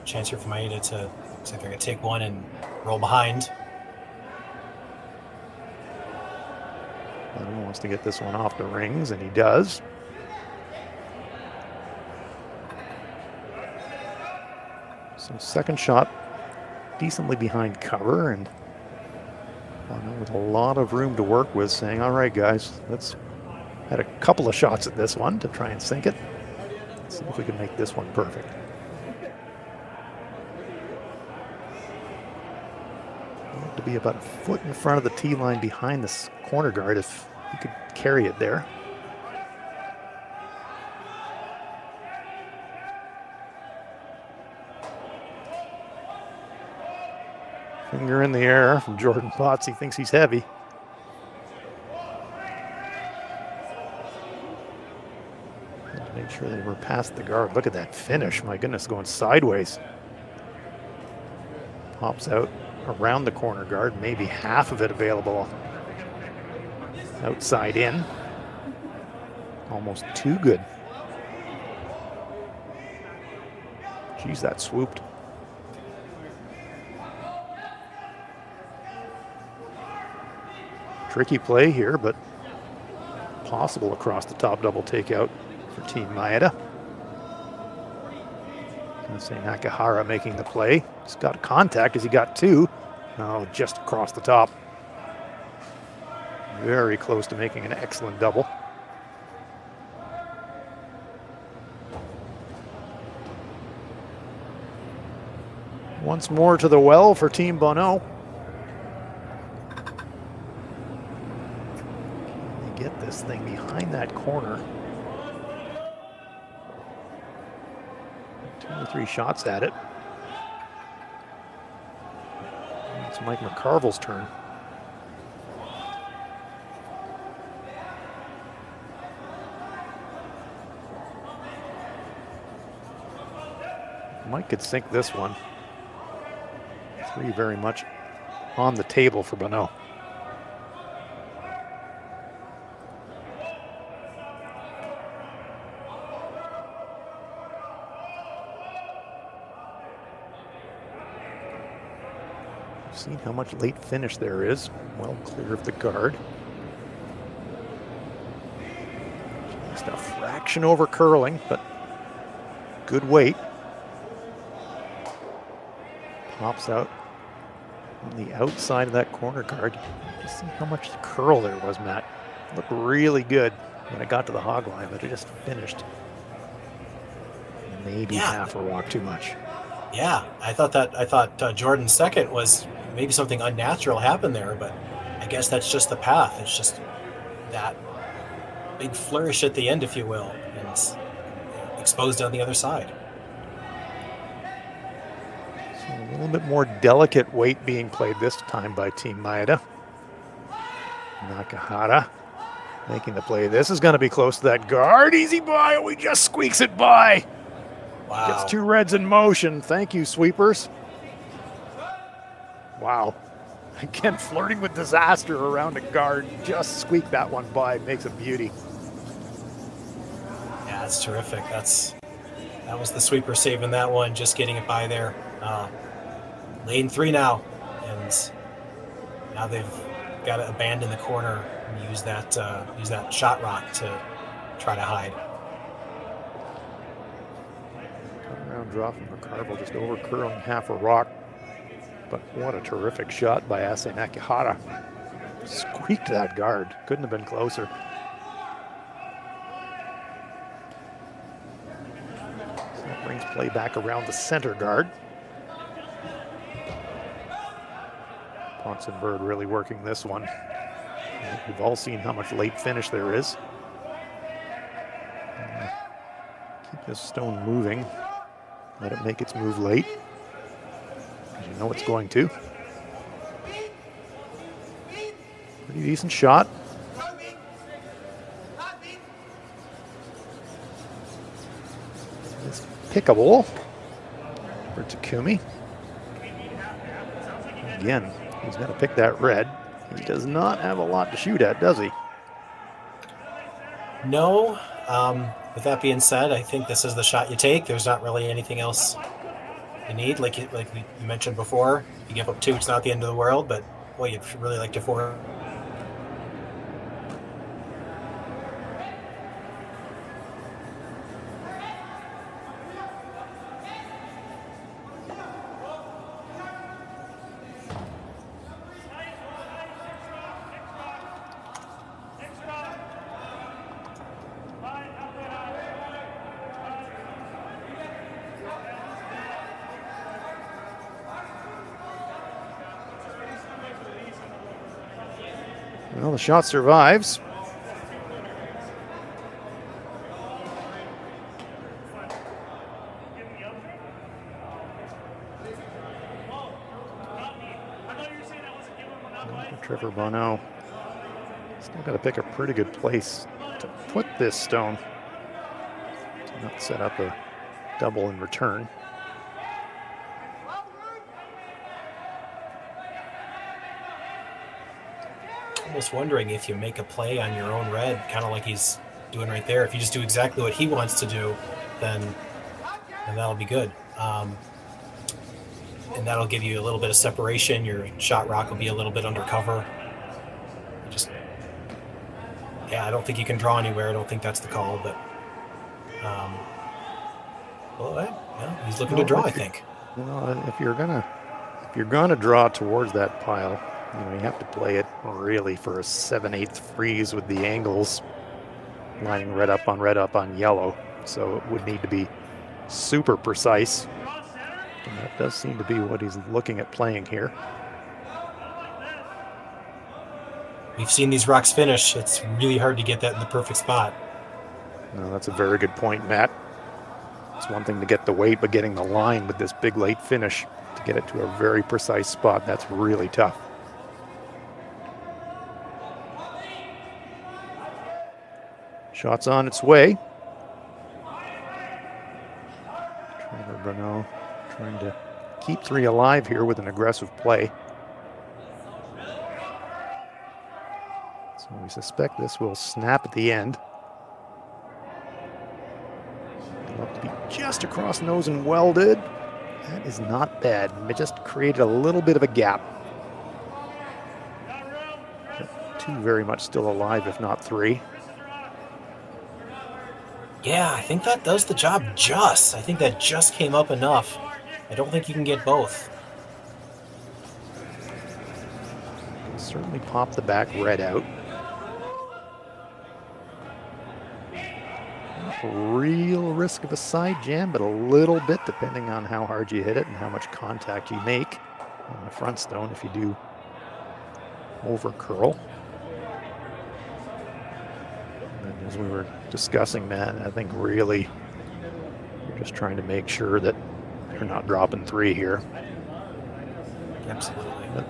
Chance here for Maeda to, looks like they're going to take one and roll behind.
Bonot wants to get this one off the rings, and he does. So second shot, decently behind cover, and Bonot with a lot of room to work with, saying, all right, guys, let's had a couple of shots at this one to try and sink it. Let's see if we can make this one perfect. To be about a foot in front of the tee line behind this corner guard if he could carry it there. Finger in the air from Jordan Potts. He thinks he's heavy. Make sure they were past the guard. Look at that finish. My goodness, going sideways. Pops out around the corner guard, maybe half of it available outside in. Almost too good. Geez, that swooped. Tricky play here, but possible across the top double takeout for Team Maeda. Gonna say Nakahara making the play. He's got contact as he got 2. Oh, just across the top. Very close to making an excellent double. Once more to the well for Team Bonot. They get this thing behind that corner. 2 or 3 shots at it. It's Mike McCarville's turn. Mike could sink this one. 3 very much on the table for Bonot. Seen how much late finish there is. Well clear of the guard. Just a fraction over curling, but good weight. Pops out on the outside of that corner guard. Just see how much curl there was, Matt. Looked really good when it got to the hog line, but it just finished maybe half a rock too much.
Yeah, I thought Jordan's second was maybe something unnatural happened there, but I guess that's just the path. It's just that big flourish at the end, if you will, and it's exposed on the other side.
So a little bit more delicate weight being played this time by Team Maeda. Nakahara making the play. This is going to be close to that guard. Easy by. Oh, he just squeaks it by.
Wow.
Gets 2 reds in motion. Thank you, sweepers. Wow. Again, flirting with disaster around a guard. Just squeak that one by. Makes a beauty.
Yeah, that's terrific. That was the sweeper saving that one, just getting it by there. Lane 3 now, and now they've got to abandon the corner and use that shot rock to try to hide.
Turnaround draw from McCarville, just over curling half a rock. But what a terrific shot by Ase Nakahara. Squeaked that guard. Couldn't have been closer. So that brings play back around the center guard. Ponson Bird really working this one. I think we've all seen how much late finish there is. Keep this stone moving. Let it make its move late, because you know it's going to. Pretty decent shot. It's pickable for Takumi. Again, he's going to pick that red. He does not have a lot to shoot at, does he?
No. With that being said, I think this is the shot you take. There's not really anything else you need. Like you mentioned before, you give up 2, it's not the end of the world, but boy, you'd really like to 4.
Well, the shot survives. Trevor Bonot still got to pick a pretty good place to put this stone to not set up a double in return.
Almost wondering if you make a play on your own red, kind of like he's doing right there. If you just do exactly what he wants to do, then that'll be good. And that'll give you a little bit of separation. Your shot rock will be a little bit undercover. I don't think you can draw anywhere. I don't think that's the call, but he's looking to draw, I think.
If you're gonna draw towards that pile, you have to play it really for a 7/8 freeze with the angles lining red up on yellow. So it would need to be super precise. And that does seem to be what he's looking at playing here.
We've seen these rocks finish. It's really hard to get that in the perfect spot.
No, that's a very good point, Matt. It's one thing to get the weight, but getting the line with this big late finish to get it to a very precise spot, that's really tough. Shot's on its way. Trevor Bonot trying to keep 3 alive here with an aggressive play. So we suspect this will snap at the end. It'll have to be just across nose and welded. That is not bad. It just created a little bit of a gap. But 2 very much still alive, if not 3.
Yeah, I think that does the job just. I think that just came up enough. I don't think you can get both.
Certainly pop the back red out. Not a real risk of a side jam, but a little bit depending on how hard you hit it and how much contact you make on the front stone if you do over curl. And as we were discussing, Matt, I think really you're just trying to make sure that you're not dropping 3 here.
Absolutely.
But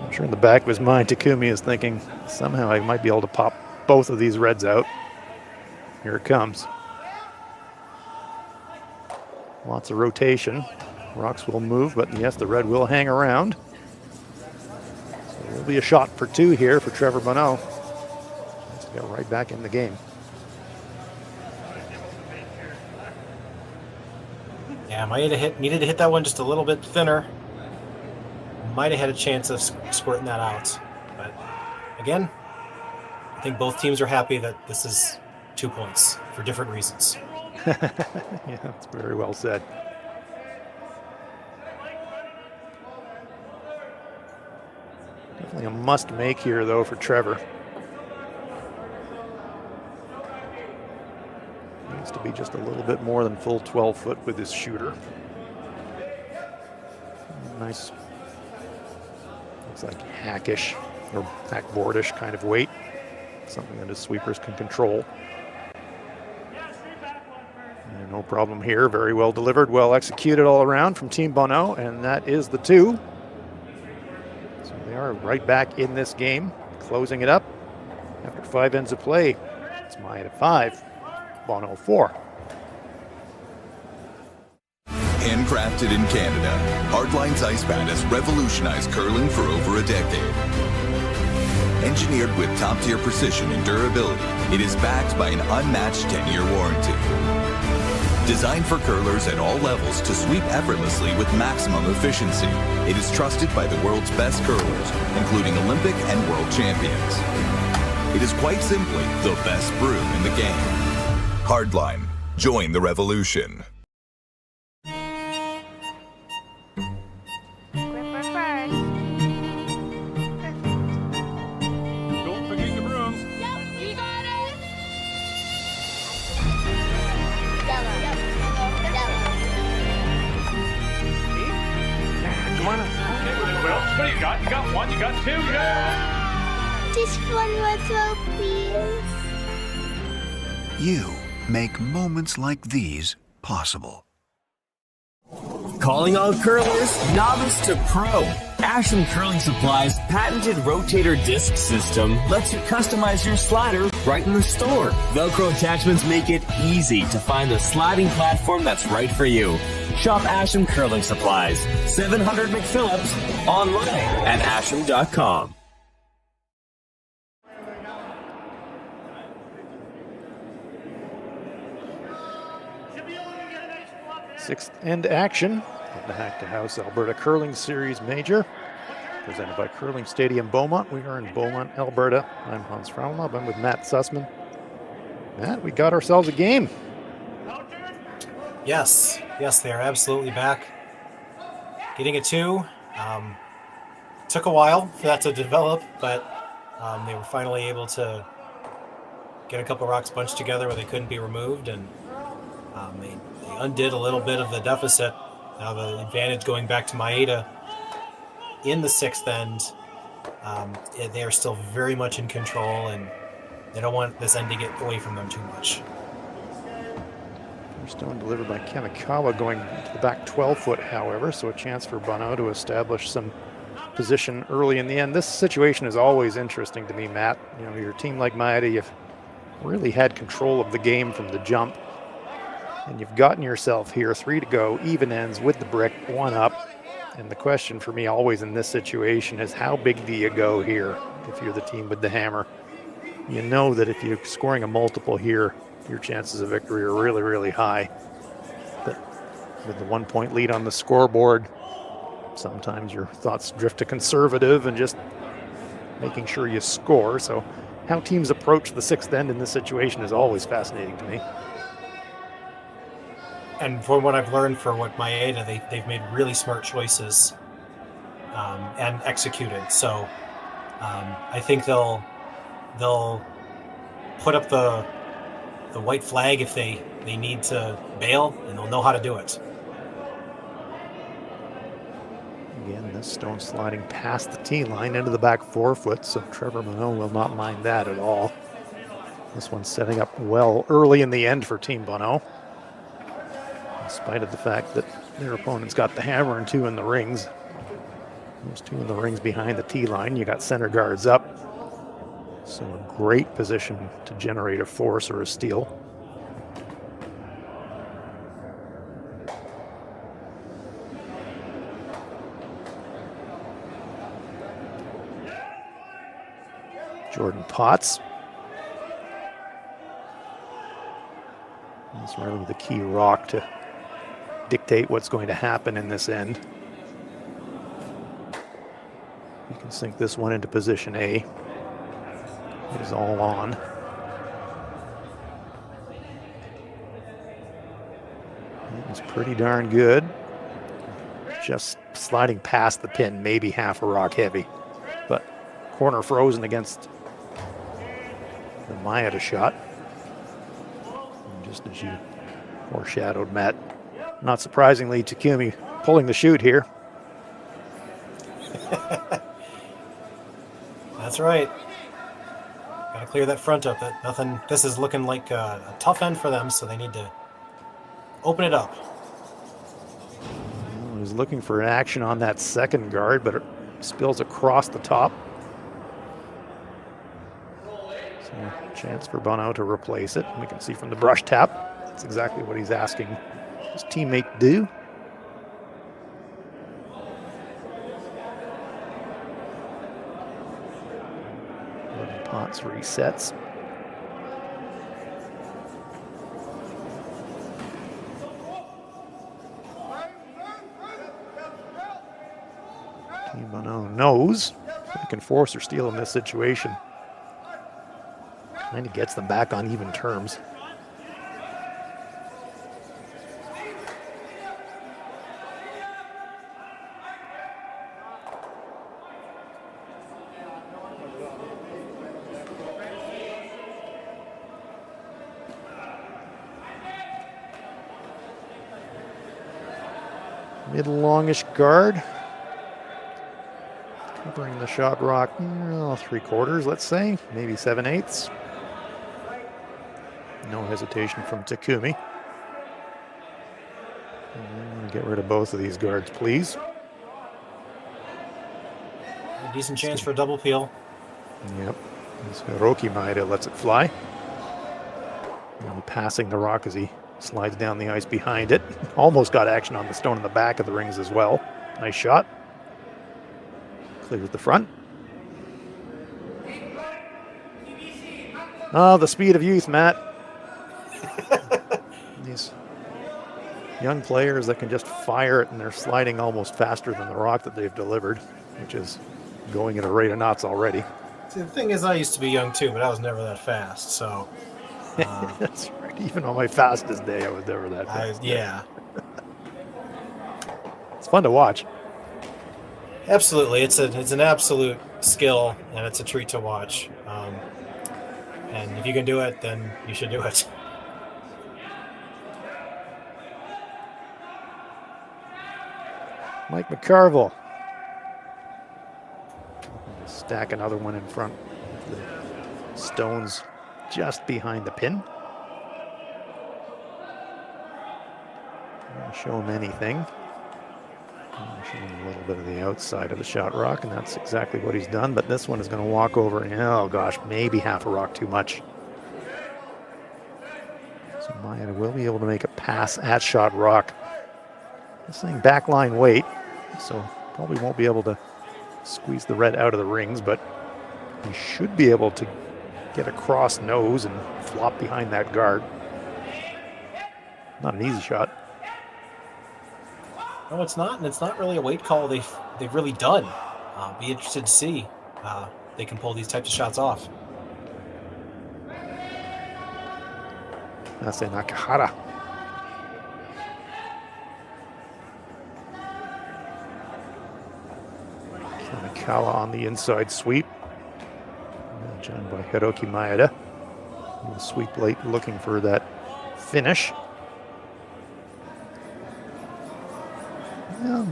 I'm sure in the back of his mind, Takumi is thinking, somehow I might be able to pop both of these reds out. Here it comes. Lots of rotation. Rocks will move, but yes, the red will hang around. So there will be a shot for 2 here for Trevor Bonot. Let's get right back in the game.
Yeah, needed to hit that one just a little bit thinner. Might have had a chance of squirting that out. But again, I think both teams are happy that this is 2 points for different reasons.
Yeah, that's very well said. Definitely a must make here, though, for Trevor. Needs to be just a little bit more than full 12 foot with this shooter. Nice. Looks like hackish or backboardish kind of weight, something that his sweepers can control. And no problem here. Very well delivered, well executed all around from Team Bonot, and that is the 2. So they are right back in this game, closing it up after 5 ends of play. It's Maeda 5, Bonot 4.
Handcrafted in Canada, Hardlines Ice Pad has revolutionized curling for over a decade. Engineered with top-tier precision and durability, it is backed by an unmatched 10-year warranty. Designed for curlers at all levels to sweep effortlessly with maximum efficiency, it is trusted by the world's best curlers, including Olympic and world champions. It is quite simply the best brew in the game. Hardline, join the revolution.
Gripper first.
Don't forget the brooms.
Yep, you got it. Yellow.
Come on. Okay, well, what do you got? You got 1, you got 2, you got...
Just one more throw, please.
You make moments like these possible.
Calling all curlers, novice to pro. Asham Curling Supply's patented rotator disc system lets you customize your slider right in the store. Velcro attachments make it easy to find the sliding platform that's right for you. Shop Asham Curling Supplies, 700 McPhillips, online at asham.com.
Sixth end action of the Hack2House Alberta Curling Series Major, presented by Curling Stadium Beaumont. We are in Beaumont, Alberta. I'm Hans Frauenlob. I'm with Matt Sussman. Matt, we got ourselves a game.
Yes, they are absolutely back. Getting a 2. Took a while for that to develop, but they were finally able to get a couple rocks bunched together where they couldn't be removed, and they undid a little bit of the deficit. Now the advantage going back to Maeda in the 6th end. They are still very much in control, and they don't want this end to get away from them too much.
First stone delivered by Kamikawa going to the back 12-foot, however, so a chance for Bonot to establish some position early in the end. This situation is always interesting to me, Matt. You know, your team like Maeda, you've really had control of the game from the jump, and you've gotten yourself here, 3 to go, even ends with the brick, 1 up. And the question for me always in this situation is, how big do you go here if you're the team with the hammer? You know that if you're scoring a multiple here, your chances of victory are really, really high. But with the 1-point lead on the scoreboard, sometimes your thoughts drift to conservative and just making sure you score. So how teams approach the 6th end in this situation is always fascinating to me.
And from what I've learned for what Maeda, they've made really smart choices and executed. So I think they'll put up the white flag if they need to bail, and they'll know how to do it.
Again, this stone sliding past the tee line into the back 4-foot, so Trevor Bonot will not mind that at all. This one's setting up well early in the end for Team Bonot, in spite of the fact that their opponent's got the hammer and 2 in the rings. Those 2 in the rings behind the tee line. You got center guards up, so a great position to generate a force or a steal. Jordan Potts. That's really the key rock to dictate what's going to happen in this end. You can sink this one into position A. It is all on. It's pretty darn good. Just sliding past the pin, maybe half a rock heavy. But corner frozen against the Maeda shot. And just as you foreshadowed, Matt, not surprisingly, Takumi pulling the chute here.
That's right. Got to clear that front up. This is looking like a tough end for them, so they need to open it up.
He was looking for action on that second guard, but it spills across the top. So chance for Bonot to replace it. We can see from the brush tap, that's exactly what he's asking his teammate to do. Potts resets. Team Bonot knows he can force or steal in this situation. Kind of gets them back on even terms. Mid-longish guard. Covering the shot rock, 3/4, let's say, maybe 7/8. No hesitation from Takumi. I want to get rid of both of these guards, please.
A decent chance for a double peel.
Yep. Takumi Maeda lets it fly. And passing the rock as he slides down the ice behind it. Almost got action on the stone in the back of the rings as well. Nice shot. Clears the front. Oh, the speed of youth, Matt. These young players that can just fire it, and they're sliding almost faster than the rock that they've delivered, which is going at a rate of knots already.
See, the thing is, I used to be young too, but I was never that fast, so...
That's right. Even on my fastest day, I was never that fast.
Yeah.
It's fun to watch.
Absolutely. It's an absolute skill, and it's a treat to watch. And if you can do it, then you should do it.
Mike McCarville. Stack another one in front of the stones just behind the pin. Don't show him anything. Show him a little bit of the outside of the shot rock, and that's exactly what he's done. But this one is going to walk over, and oh gosh, maybe half a rock too much. So Maeda will be able to make a pass at shot rock. This thing backline weight, so probably won't be able to squeeze the red out of the rings, but he should be able to get a cross nose and flop behind that guard. Not an easy shot.
No, it's not, and it's not really a weight call they've really done. Be interested to see they can pull these types of shots off.
That's a Nakahara. Kamikawa on the inside sweep. Done by Hiroki Maeda. He'll sweep late, looking for that finish. Yeah,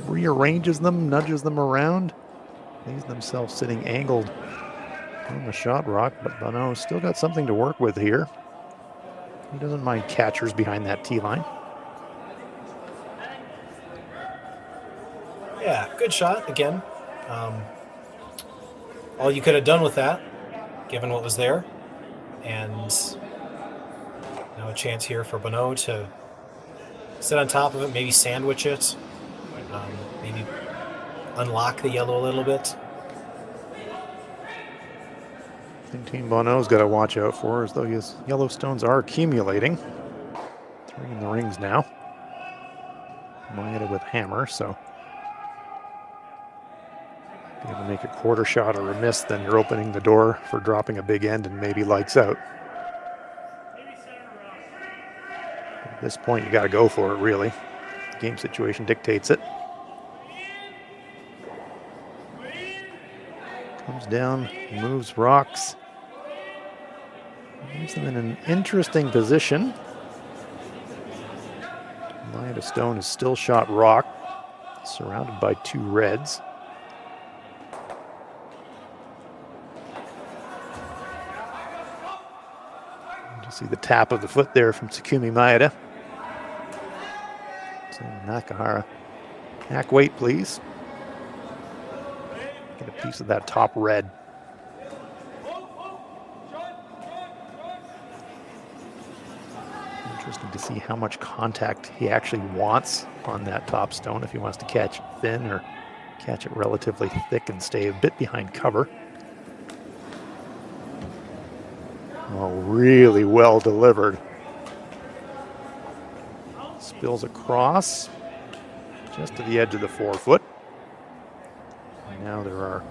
rearranges them, nudges them around. Leaves themselves sitting angled on the shot rock, but Bonot still got something to work with here. He doesn't mind catchers behind that tee line.
Yeah, good shot again. All you could have done with that, given what was there, and now a chance here for Bonot to sit on top of it, maybe sandwich it, maybe unlock the yellow a little bit.
I think Team Bonot's got to watch out for, as though his yellow stones are accumulating. 3 in the rings now. Maeda with hammer, so if you make a quarter shot or a miss, then you're opening the door for dropping a big end and maybe lights out. At this point, you got to go for it, really. The game situation dictates it. Comes down, moves rocks. Leaves them in an interesting position. Maeda stone is still shot rock, surrounded by 2 reds. See the tap of the foot there from Takumi Maeda. So Nakahara. Hack weight, please. Get a piece of that top red. Interesting to see how much contact he actually wants on that top stone, if he wants to catch it thin or catch it relatively thick and stay a bit behind cover. Oh, really well delivered. Spills across just to the edge of the forefoot. And now there are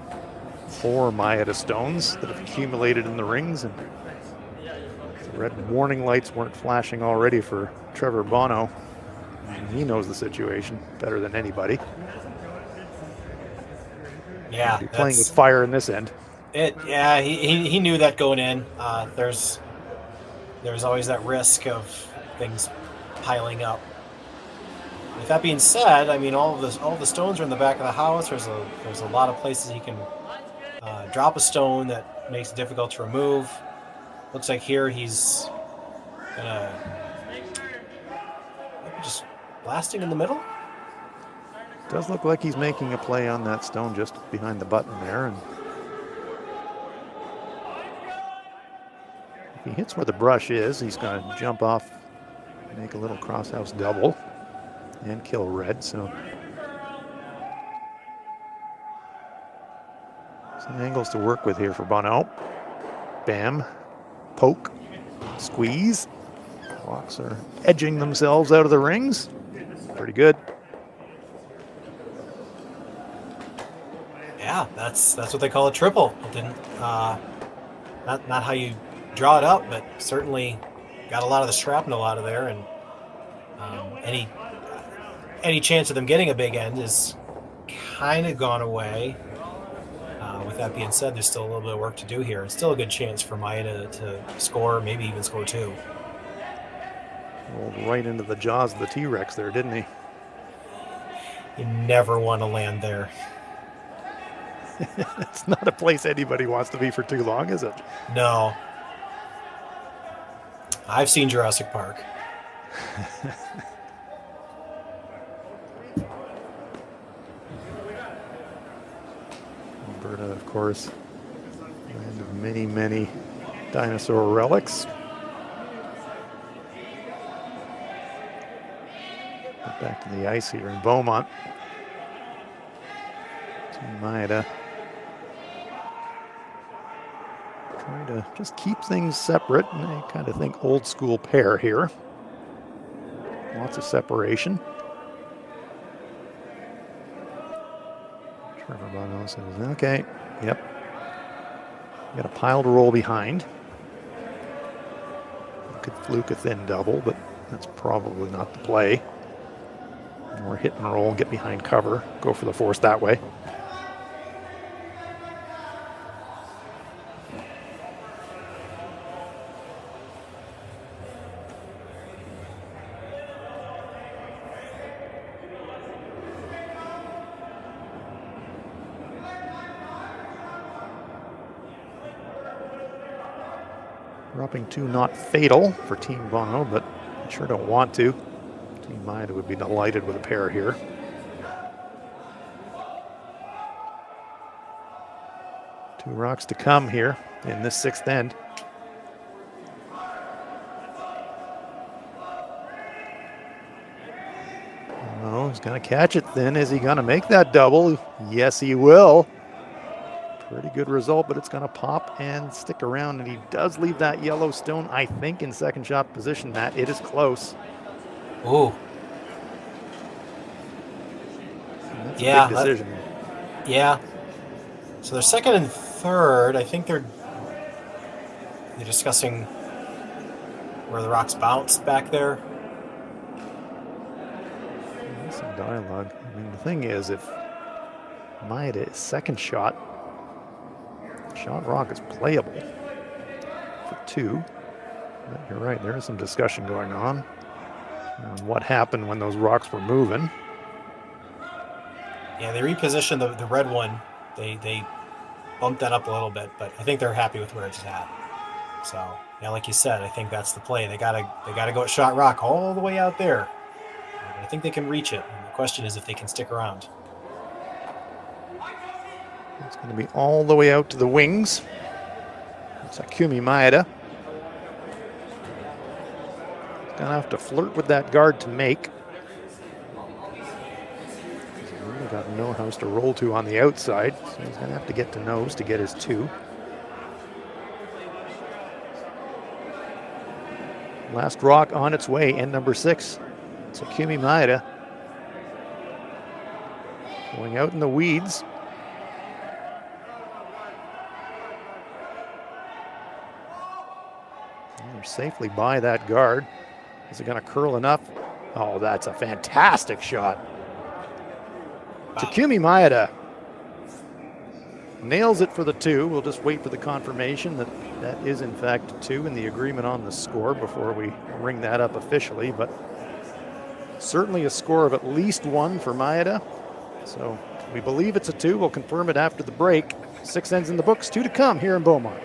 4 Maeda stones that have accumulated in the rings, and the red warning lights weren't flashing already for Trevor Bonot. And he knows the situation better than anybody.
Yeah,
He'll be playing with fire in this end.
Yeah, he knew that going in. There's always that risk of things piling up. With that being said, I mean, all the stones are in the back of the house. There's a lot of places he can drop a stone that makes it difficult to remove. Looks like here he's gonna just blasting in the middle.
Does look like he's making a play on that stone just behind the button there, and if he hits where the brush is, he's going to jump off, make a little crosshouse double, and kill red. So some angles to work with here for Bonot. Bam, poke, squeeze. Rocks are edging themselves out of the rings. Pretty good.
Yeah, that's what they call a triple. It didn't not how you draw it up, but certainly got a lot of the shrapnel out of there, and any chance of them getting a big end is kind of gone away. With that being said, there's still a little bit of work to do here. It's still a good chance for Maeda to score, maybe even score 2.
Rolled right into the jaws of the T-Rex there, didn't he?
You never want to land there.
It's not a place anybody wants to be for too long, is it?
No. I've seen Jurassic Park.
Alberta, of course, land of many, many dinosaur relics. Get back to the ice here in Beaumont. Team Maeda trying to just keep things separate, and I kind of think old school pair here. Lots of separation. Trevor Bonot says, okay, yep. Got a pile to roll behind. Could fluke a thin double, but that's probably not the play. Or hit and roll, get behind cover, go for the force that way. Dropping 2 not fatal for Team Bonot, but I sure don't want to. Team Maeda would be delighted with a pair here. Two rocks to come here in this 6th end. Oh, he's going to catch it thin. Is he going to make that double? Yes, he will. Pretty good result, but it's going to pop and stick around, and he does leave that yellow stone, I think, in second shot position, Matt. It is close.
Ooh.
That's a big decision.
Yeah. So they're second and third. I think they're discussing where the rocks bounced back there.
There's some dialogue. I mean, the thing is, if Maeda's second shot rock is playable for 2. But you're right, there is some discussion going on what happened when those rocks were moving.
Yeah, they repositioned the red one. They bumped that up a little bit, but I think they're happy with where it's at. So, yeah, like you said, I think that's the play. They gotta go at shot rock all the way out there. I think they can reach it. And the question is if they can stick around.
It's going to be all the way out to the wings. It's Takumi Maeda. He's going to have to flirt with that guard to make. He's really got no house to roll to on the outside, so he's going to have to get to nose to get his 2. Last rock on its way, end number 6. Takumi Maeda going out in the weeds. And they're safely by that guard. Is it going to curl enough? Oh, that's a fantastic shot. Wow. Takumi Maeda nails it for the 2. We'll just wait for the confirmation that that is in fact a 2 in the agreement on the score before we ring that up officially, but certainly a score of at least 1 for Maeda. So we believe it's a 2. We'll confirm it after the break. 6 ends in the books, 2 to come here in Beaumont.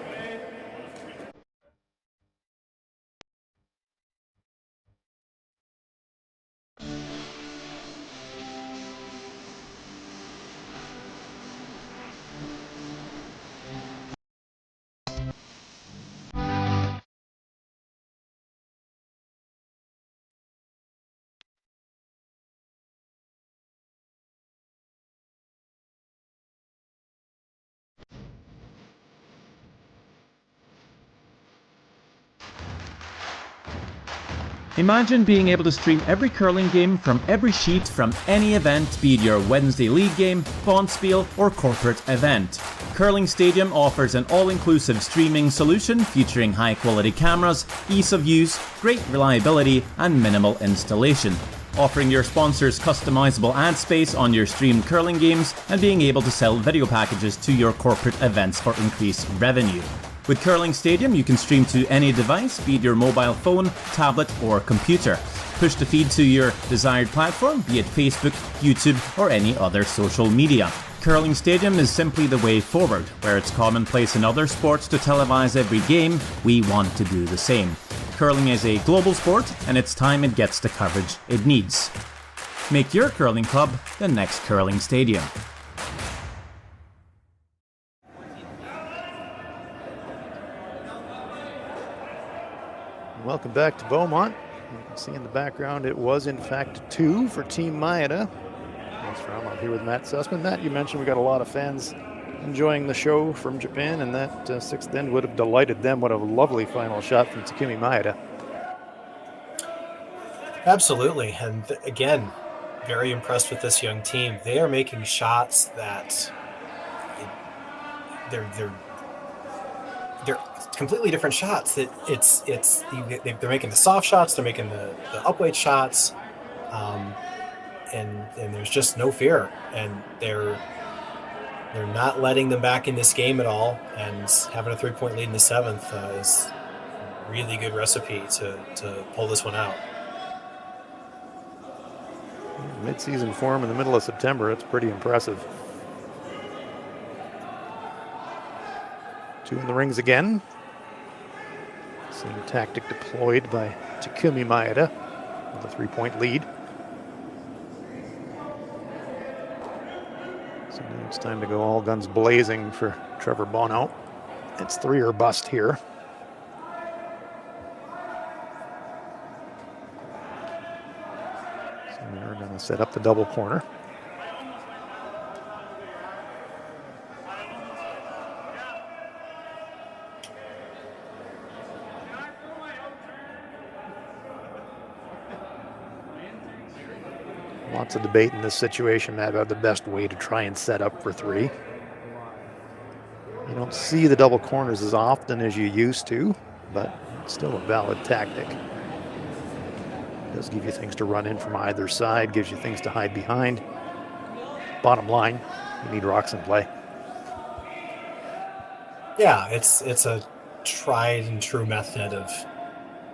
Imagine being able to stream every curling game from every sheet from any event, be it your Wednesday league game, bonspiel, or corporate event. Curling Stadium offers an all-inclusive streaming solution featuring high-quality cameras, ease of use, great reliability, and minimal installation. Offering your sponsors customizable ad space on your streamed curling games and being able to sell video packages to your corporate events for increased revenue. With Curling Stadium, you can stream to any device, be it your mobile phone, tablet, or computer. Push the feed to your desired platform, be it Facebook, YouTube, or any other social media. Curling Stadium is simply the way forward. Where it's commonplace in other sports to televise every game, we want to do the same. Curling is a global sport, and it's time it gets the coverage it needs. Make your curling club the next Curling Stadium.
Welcome back to Beaumont. You can see in the background it was in fact 2 for Team Maeda. Thanks, Frauenlob. Here with Matt Sussman. Matt, you mentioned we got a lot of fans enjoying the show from Japan, and that 6th end would have delighted them. What a lovely final shot from Takumi Maeda.
Absolutely, and again, very impressed with this young team. They are making shots that they're completely different shots. They're making the soft shots, they're making the upweight shots, and there's just no fear, and they're not letting them back in this game at all. And having a 3-point lead in the 7th is a really good recipe to pull this one out.
Mid-season form in the middle of September, it's pretty impressive. 2 in the rings again. Same tactic deployed by Takumi Maeda with a 3-point lead. So now it's time to go all guns blazing for Trevor Bonot. It's 3 or bust here. So they're going to set up the double corner. Lots of debate in this situation, Matt, about the best way to try and set up for 3. You don't see the double corners as often as you used to, but it's still a valid tactic. It does give you things to run in from either side, gives you things to hide behind. Bottom line, you need rocks in play.
Yeah, it's a tried and true method of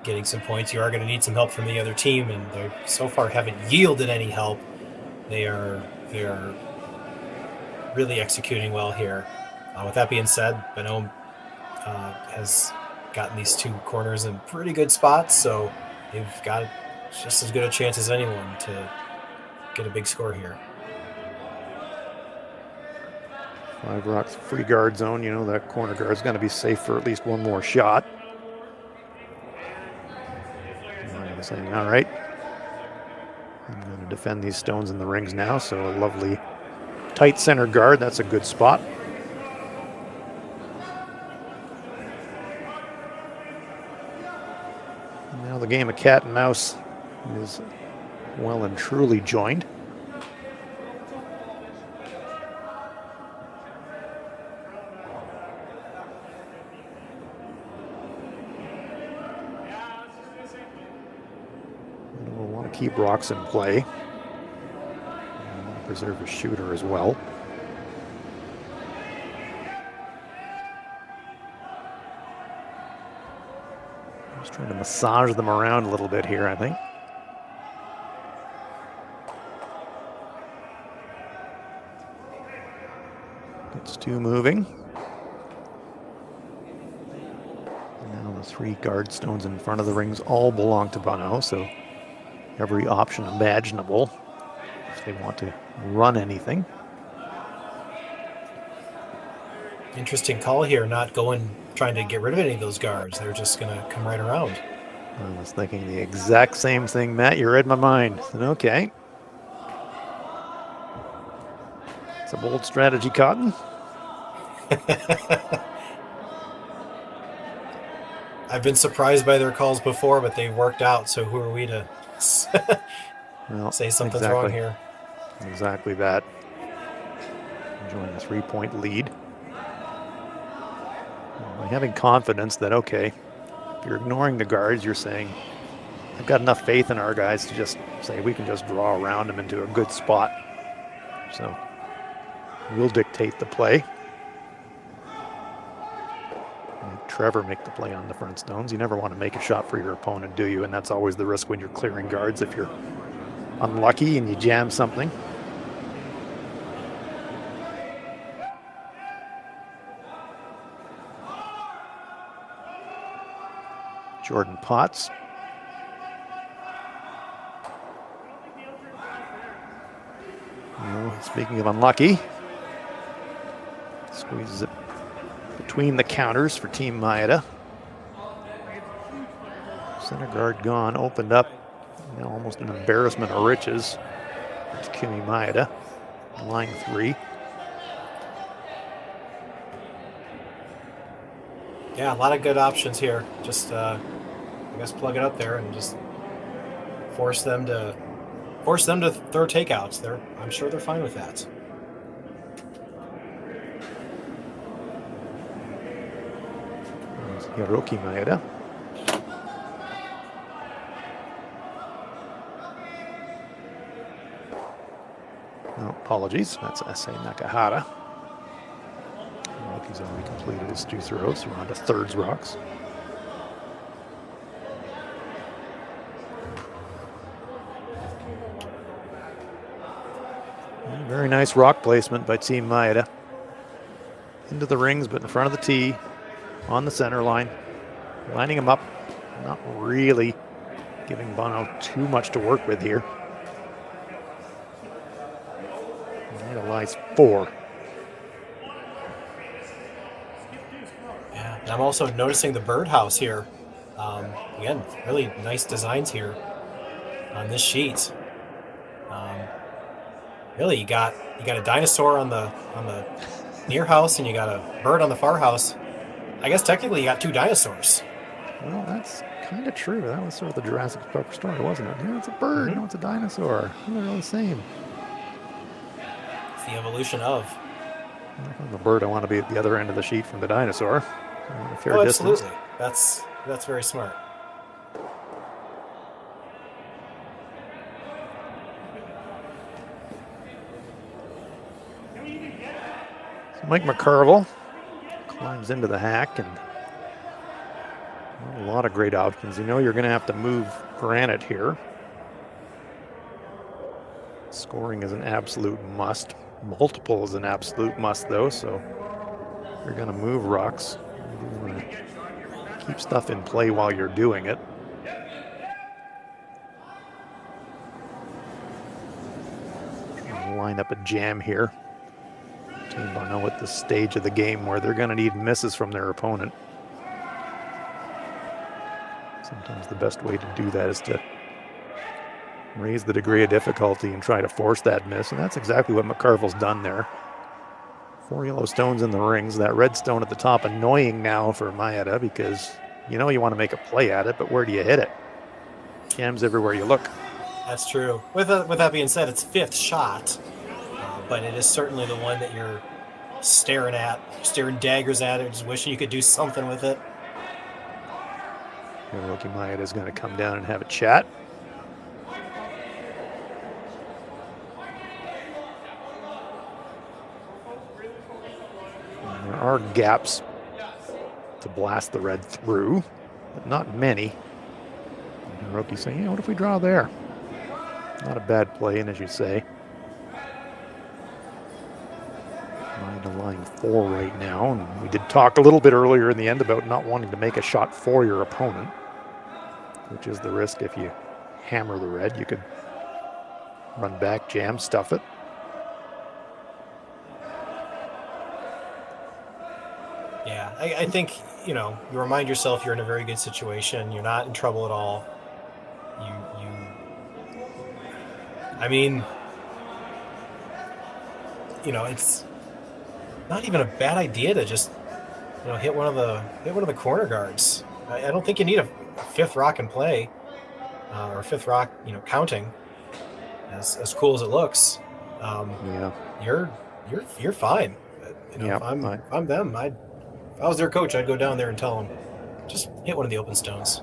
getting some points. You are going to need some help from the other team, and they so far haven't yielded any help. They are really executing well here. With that being said, Beaumont has gotten these two corners in pretty good spots, so they've got just as good a chance as anyone to get a big score here.
5 rocks free guard zone. You know that corner guard's going to be safe for at least one more shot. I'm saying, all right, I'm going to defend these stones in the rings now. So a lovely tight center guard. That's a good spot. And now the game of cat and mouse is well and truly joined. Keep rocks in play. Preserve a shooter as well. Just trying to massage them around a little bit here, I think. Gets 2 moving. And now the 3 guard stones in front of the rings all belong to Bonot, so every option imaginable if they want to run anything.
Interesting call here, not trying to get rid of any of those guards. They're just going to come right around.
I was thinking the exact same thing, Matt. You read my mind. Said, okay. It's a bold strategy, Cotton.
I've been surprised by their calls before, but they've worked out, so who are we to
well,
say something's wrong here?
Exactly that. Enjoying a 3-point lead. By having confidence that, okay, if you're ignoring the guards, you're saying, I've got enough faith in our guys to just say we can just draw around them into a good spot. So we'll dictate the play. Make Trevor make the play on the front stones. You never want to make a shot for your opponent, do you? And that's always the risk when you're clearing guards. If you're unlucky and you jam something. Jordan Potts. Well, speaking of unlucky, squeezes it between the counters for Team Maeda. Center guard gone, opened up. Now almost an embarrassment of riches. It's Takumi Maeda, line 3.
Yeah, a lot of good options here. Just, I guess, plug it up there and just force them to throw takeouts. I'm sure they're fine with that.
There's Hiroki Maeda. No, apologies. That's Issei Nakahara. Hiroki's already completed his 2 throws. We're on to thirds rocks. Very nice rock placement by Team Maeda. Into the rings, but in front of the tee, on the center line. Lining them up. Not really giving Bonot too much to work with here. Maeda lies 4.
Yeah, and I'm also noticing the birdhouse here. Again, really nice designs here on this sheet. Really, you got a dinosaur on the near house, and you got a bird on the far house. I guess technically you got 2 dinosaurs.
Well, that's kind of true. That was sort of the Jurassic Park story, wasn't it? Yeah, it's a bird. No, it's a dinosaur. They're all the same.
It's the evolution of.
If I'm a bird, I want to be at the other end of the sheet from the dinosaur. I want a fair distance.
Absolutely. That's very smart.
So Mike McCarville climbs into the hack, and a lot of great options. You know you're going to have to move granite here. Scoring is an absolute must. Multiple is an absolute must, though, so you're going to move rocks. You want to keep stuff in play while you're doing it. Line up a jam here. Team Bonot at this stage of the game where they're going to need misses from their opponent. Sometimes the best way to do that is to raise the degree of difficulty and try to force that miss, and that's exactly what McCarville's done there. 4 yellow stones in the rings. That red stone at the top annoying now for Maeda because you want to make a play at it, but where do you hit it? Jams everywhere you look.
That's true. With that being said, it's 5th shot, but it is certainly the one that you're staring daggers at it, just wishing you could do something with it.
Rookie Maeda is going to come down and have a chat. And there are gaps to blast the red through, but not many. And Rookie saying, what if we draw there? Not a bad play, and as you say, Maeda line 4 right now. And we did talk a little bit earlier in the end about not wanting to make a shot for your opponent, which is the risk if you hammer the red. You could run back, jam, stuff it.
Yeah, I think, you remind yourself you're in a very good situation. You're not in trouble at all. It's not even a bad idea to just, hit one of the corner guards. I don't think you need a 5th rock in play, or 5th rock, counting. As cool as it looks,
yeah,
you're fine. If I'm them, if I was their coach, I'd go down there and tell them, just hit one of the open stones.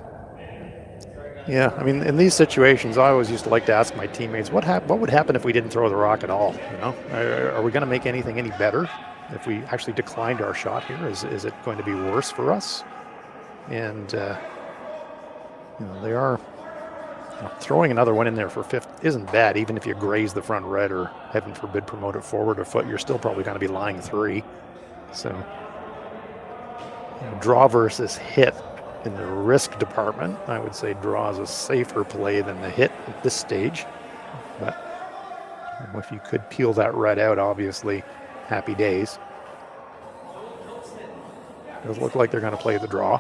Yeah, in these situations, I always used to like to ask my teammates, what would happen if we didn't throw the rock at all? Are we going to make anything any better if we actually declined our shot here? Is it going to be worse for us? And they are throwing another one in there for 5th isn't bad, even if you graze the front red or heaven forbid promote it forward a foot. You're still probably going to be lying 3. So draw versus hit. In the risk department, I would say draw is a safer play than the hit at this stage. But if you could peel that red out, obviously, happy days. Does look like they're going to play the draw.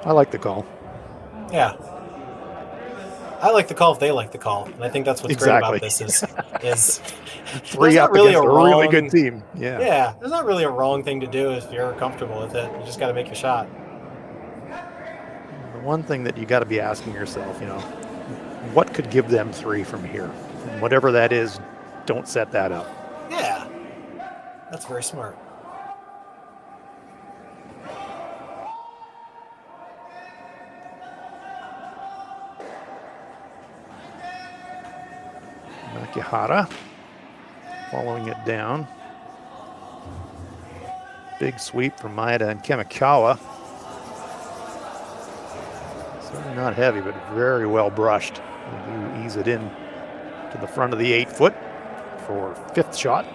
I like the call.
Yeah. I like the call if they like the call. And I think that's what's great about this is
3 up really against a really good team. Yeah.
Yeah. There's not really a wrong thing to do if you're comfortable with it. You just got to make your shot.
The one thing that you got to be asking yourself, what could give them 3 from here? And whatever that is, don't set that up.
Yeah. That's very smart.
Nakihara following it down. Big sweep from Maeda and Kemikawa. Certainly not heavy, but very well brushed. You ease it in to the front of the 8-foot for 5th shot.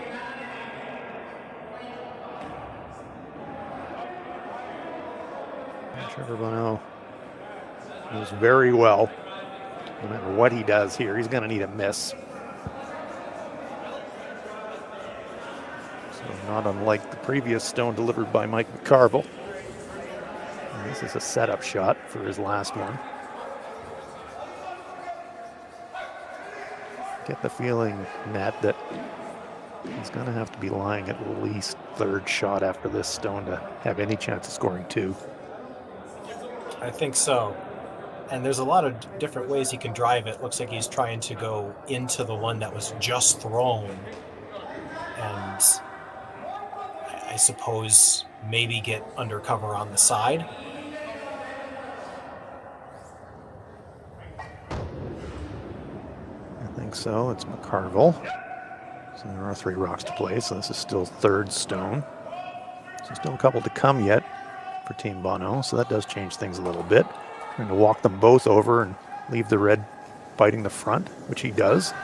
And Trevor Bonot knows very well, no matter what he does here, he's going to need a miss. Not unlike the previous stone delivered by Mike McCarville. And this is a setup shot for his last one. Get the feeling, Matt, that he's going to have to be lying at least 3rd shot after this stone to have any chance of scoring 2.
I think so. And there's a lot of different ways he can drive it. Looks like he's trying to go into the one that was just thrown. And I suppose maybe get undercover on the side.
I think so. It's McCarville. So there are 3 rocks to play, so this is still 3rd stone. So still a couple to come yet for Team Bonot, so that does change things a little bit. Trying to walk them both over and leave the red biting the front, which he does.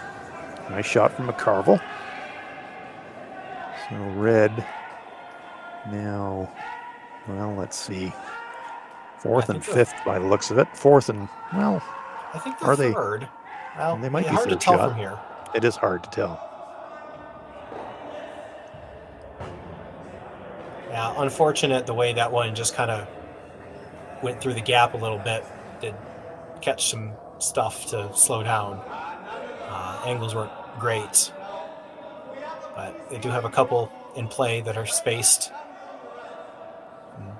Nice shot from McCarville. So red Now, well, let's see. Fourth
I
and
think they're-
fifth by the looks of it. Fourth and, well,
I think they're
Are they-
third. Well,
they might be
hard to
third
tell
shot.
from here.
it is hard to tell.
Yeah, unfortunate the way that one just kind of went through the gap a little bit. Did catch some stuff to slow down. Angles weren't great, but they do have a couple in play that are spaced.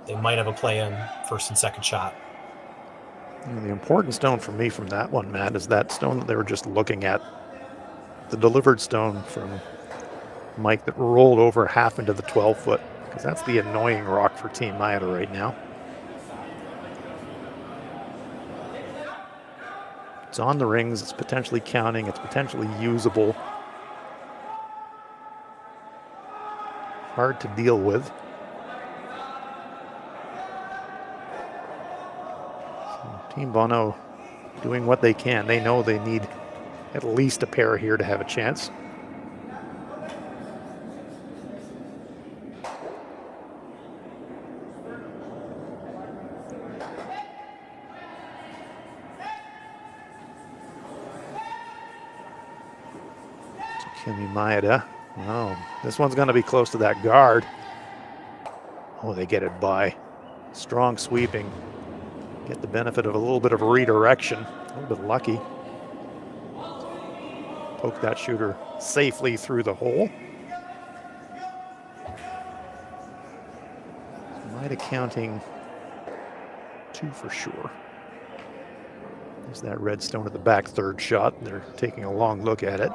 They might have a play in first and second shot.
The important stone for me from that one, Matt, is that stone that they were just looking at. The delivered stone from Mike that rolled over half into the 12-foot, because that's the annoying rock for Team Maeda right now. It's on the rings, it's potentially counting, it's potentially usable. Hard to deal with. So Team Bonot doing what they can. They know they need at least a pair here to have a chance. Takumi Maeda. Oh, this one's going to be close to that guard. Oh, they get it by. Strong sweeping. Get the benefit of a little bit of redirection. A little bit lucky. Poke that shooter safely through the hole. Maeda counting 2 for sure. There's that red stone at the back, third shot. They're taking a long look at it.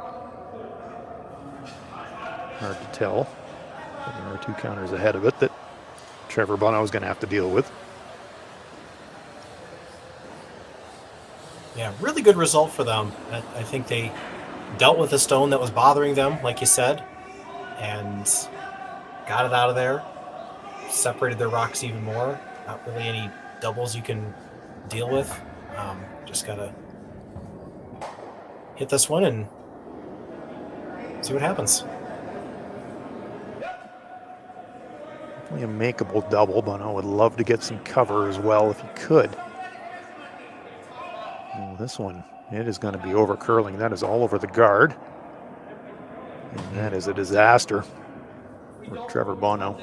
Hard to tell. But there are 2 counters ahead of it that Trevor Bonot is going to have to deal with.
Yeah, really good result for them. I think they dealt with the stone that was bothering them, like you said, and got it out of there. Separated their rocks even more. Not really any doubles you can deal with. Just got to hit this one and see what happens.
Definitely a makeable double. Bonot would love to get some cover as well if he could. Oh, this one, it is going to be over curling. That is all over the guard. And that is a disaster for Trevor Bonot.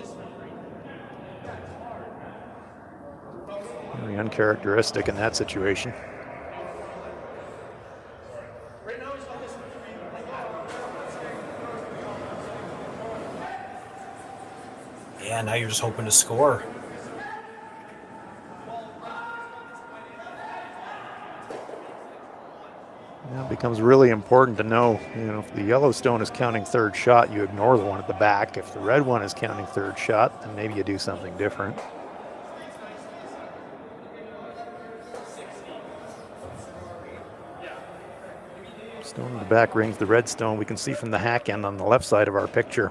Very uncharacteristic in that situation.
Yeah, now you're just hoping to score.
Now it becomes really important to know, if the yellow stone is counting third shot, you ignore the one at the back. If the red one is counting third shot, then maybe you do something different. Stone in the back rings the red stone. We can see from the hack end on the left side of our picture.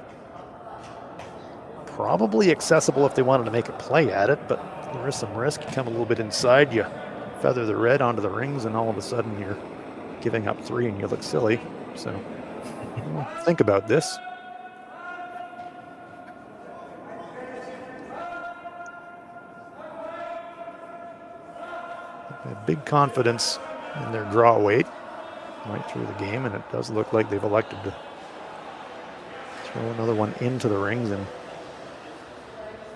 Probably accessible if they wanted to make a play at it, but there is some risk. You come a little bit inside, you feather the red onto the rings, and all of a sudden you're giving up 3 and you look silly. So think about this. They have big confidence in their draw weight right through the game, and it does look like they've elected to throw another one into the rings and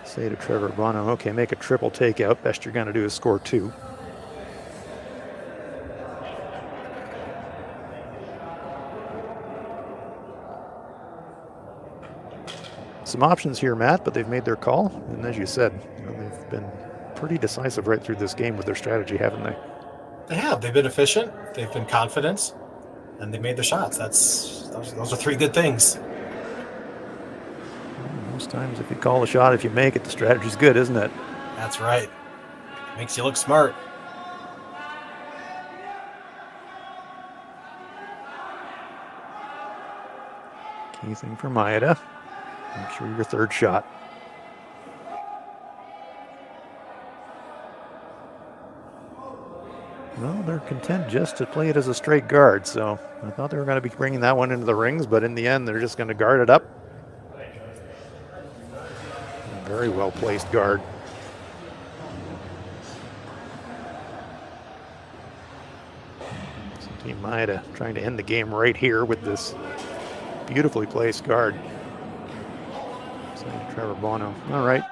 say to Trevor Bonot, okay, make a triple takeout. Best you're going to do is score 2. Some options here, Matt, but they've made their call. And as you said, they've been pretty decisive right through this game with their strategy, haven't they?
They have. They've been efficient. They've been confident, and they've made their shots. Those are 3 good things.
Most times, if you call a shot, if you make it, the strategy's good, isn't it?
That's right. Makes you look smart.
Key thing for Maeda. Make sure your third shot. Well, they're content just to play it as a straight guard, so I thought they were going to be bringing that one into the rings, but in the end, they're just going to guard it up. Very well placed guard. So Team Maeda trying to end the game right here with this beautifully placed guard. Saying Trevor Bonot, all right,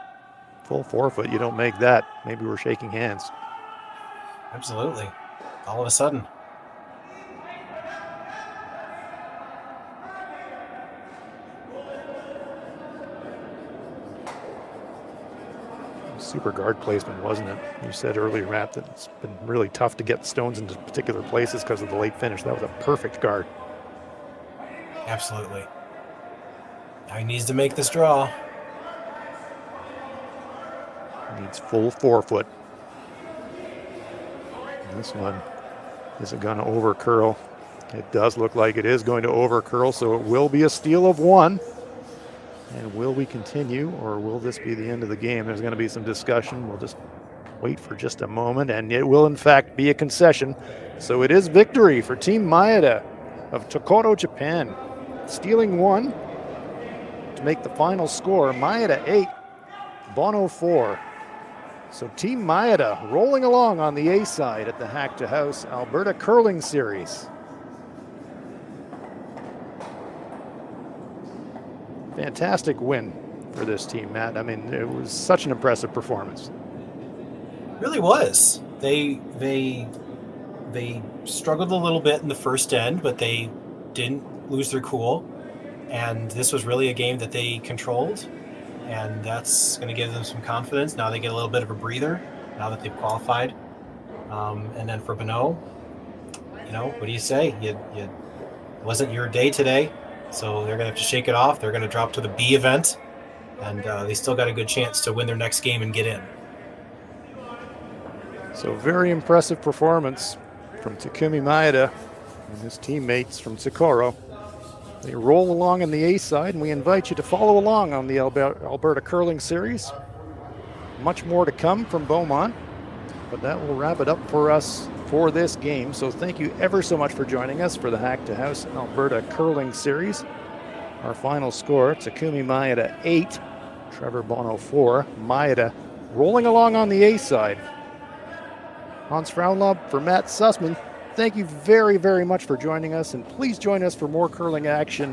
full forfeit, you don't make that. Maybe we're shaking hands.
Absolutely. All of a sudden.
Super guard placement, wasn't it? You said earlier, Matt, that it's been really tough to get stones into particular places because of the late finish. That was a perfect guard.
Absolutely. Now he needs to make this draw.
Needs full forefoot. This one, is it going to over curl? It does look like it is going to over curl, so it will be a steal of one. And will we continue, or will this be the end of the game? There's going to be some discussion. We'll just wait for just a moment, and it will in fact be a concession. So it is victory for Team Maeda of Tokoro, Japan, stealing one to make the final score. Maeda 8, Bono 4. So Team Maeda rolling along on the A side at the Hack2House Alberta Curling Series. Fantastic win for this team, Matt. I mean, it was such an impressive performance.
It really was. They struggled a little bit in the first end, but they didn't lose their cool. And this was really a game that they controlled. And that's going to give them some confidence. Now they get a little bit of a breather now that they've qualified. And then for Bonot, what do you say? It wasn't your day today. So they're going to have to shake it off. They're going to drop to the B event, and they still got a good chance to win their next game and get in.
So very impressive performance from Takumi Maeda and his teammates from Tokoro. They roll along on the A side, and we invite you to follow along on the Alberta Curling Series. Much more to come from Beaumont, but that will wrap it up for us for this game. So thank you ever so much for joining us for the Hack2House Alberta Curling Series. Our final score, Takumi Maeda 8, Trevor Bonot 4. Maeda rolling along on the A side. Hans Frauenlob for Matt Sussman. Thank you very, very much for joining us, and please join us for more curling action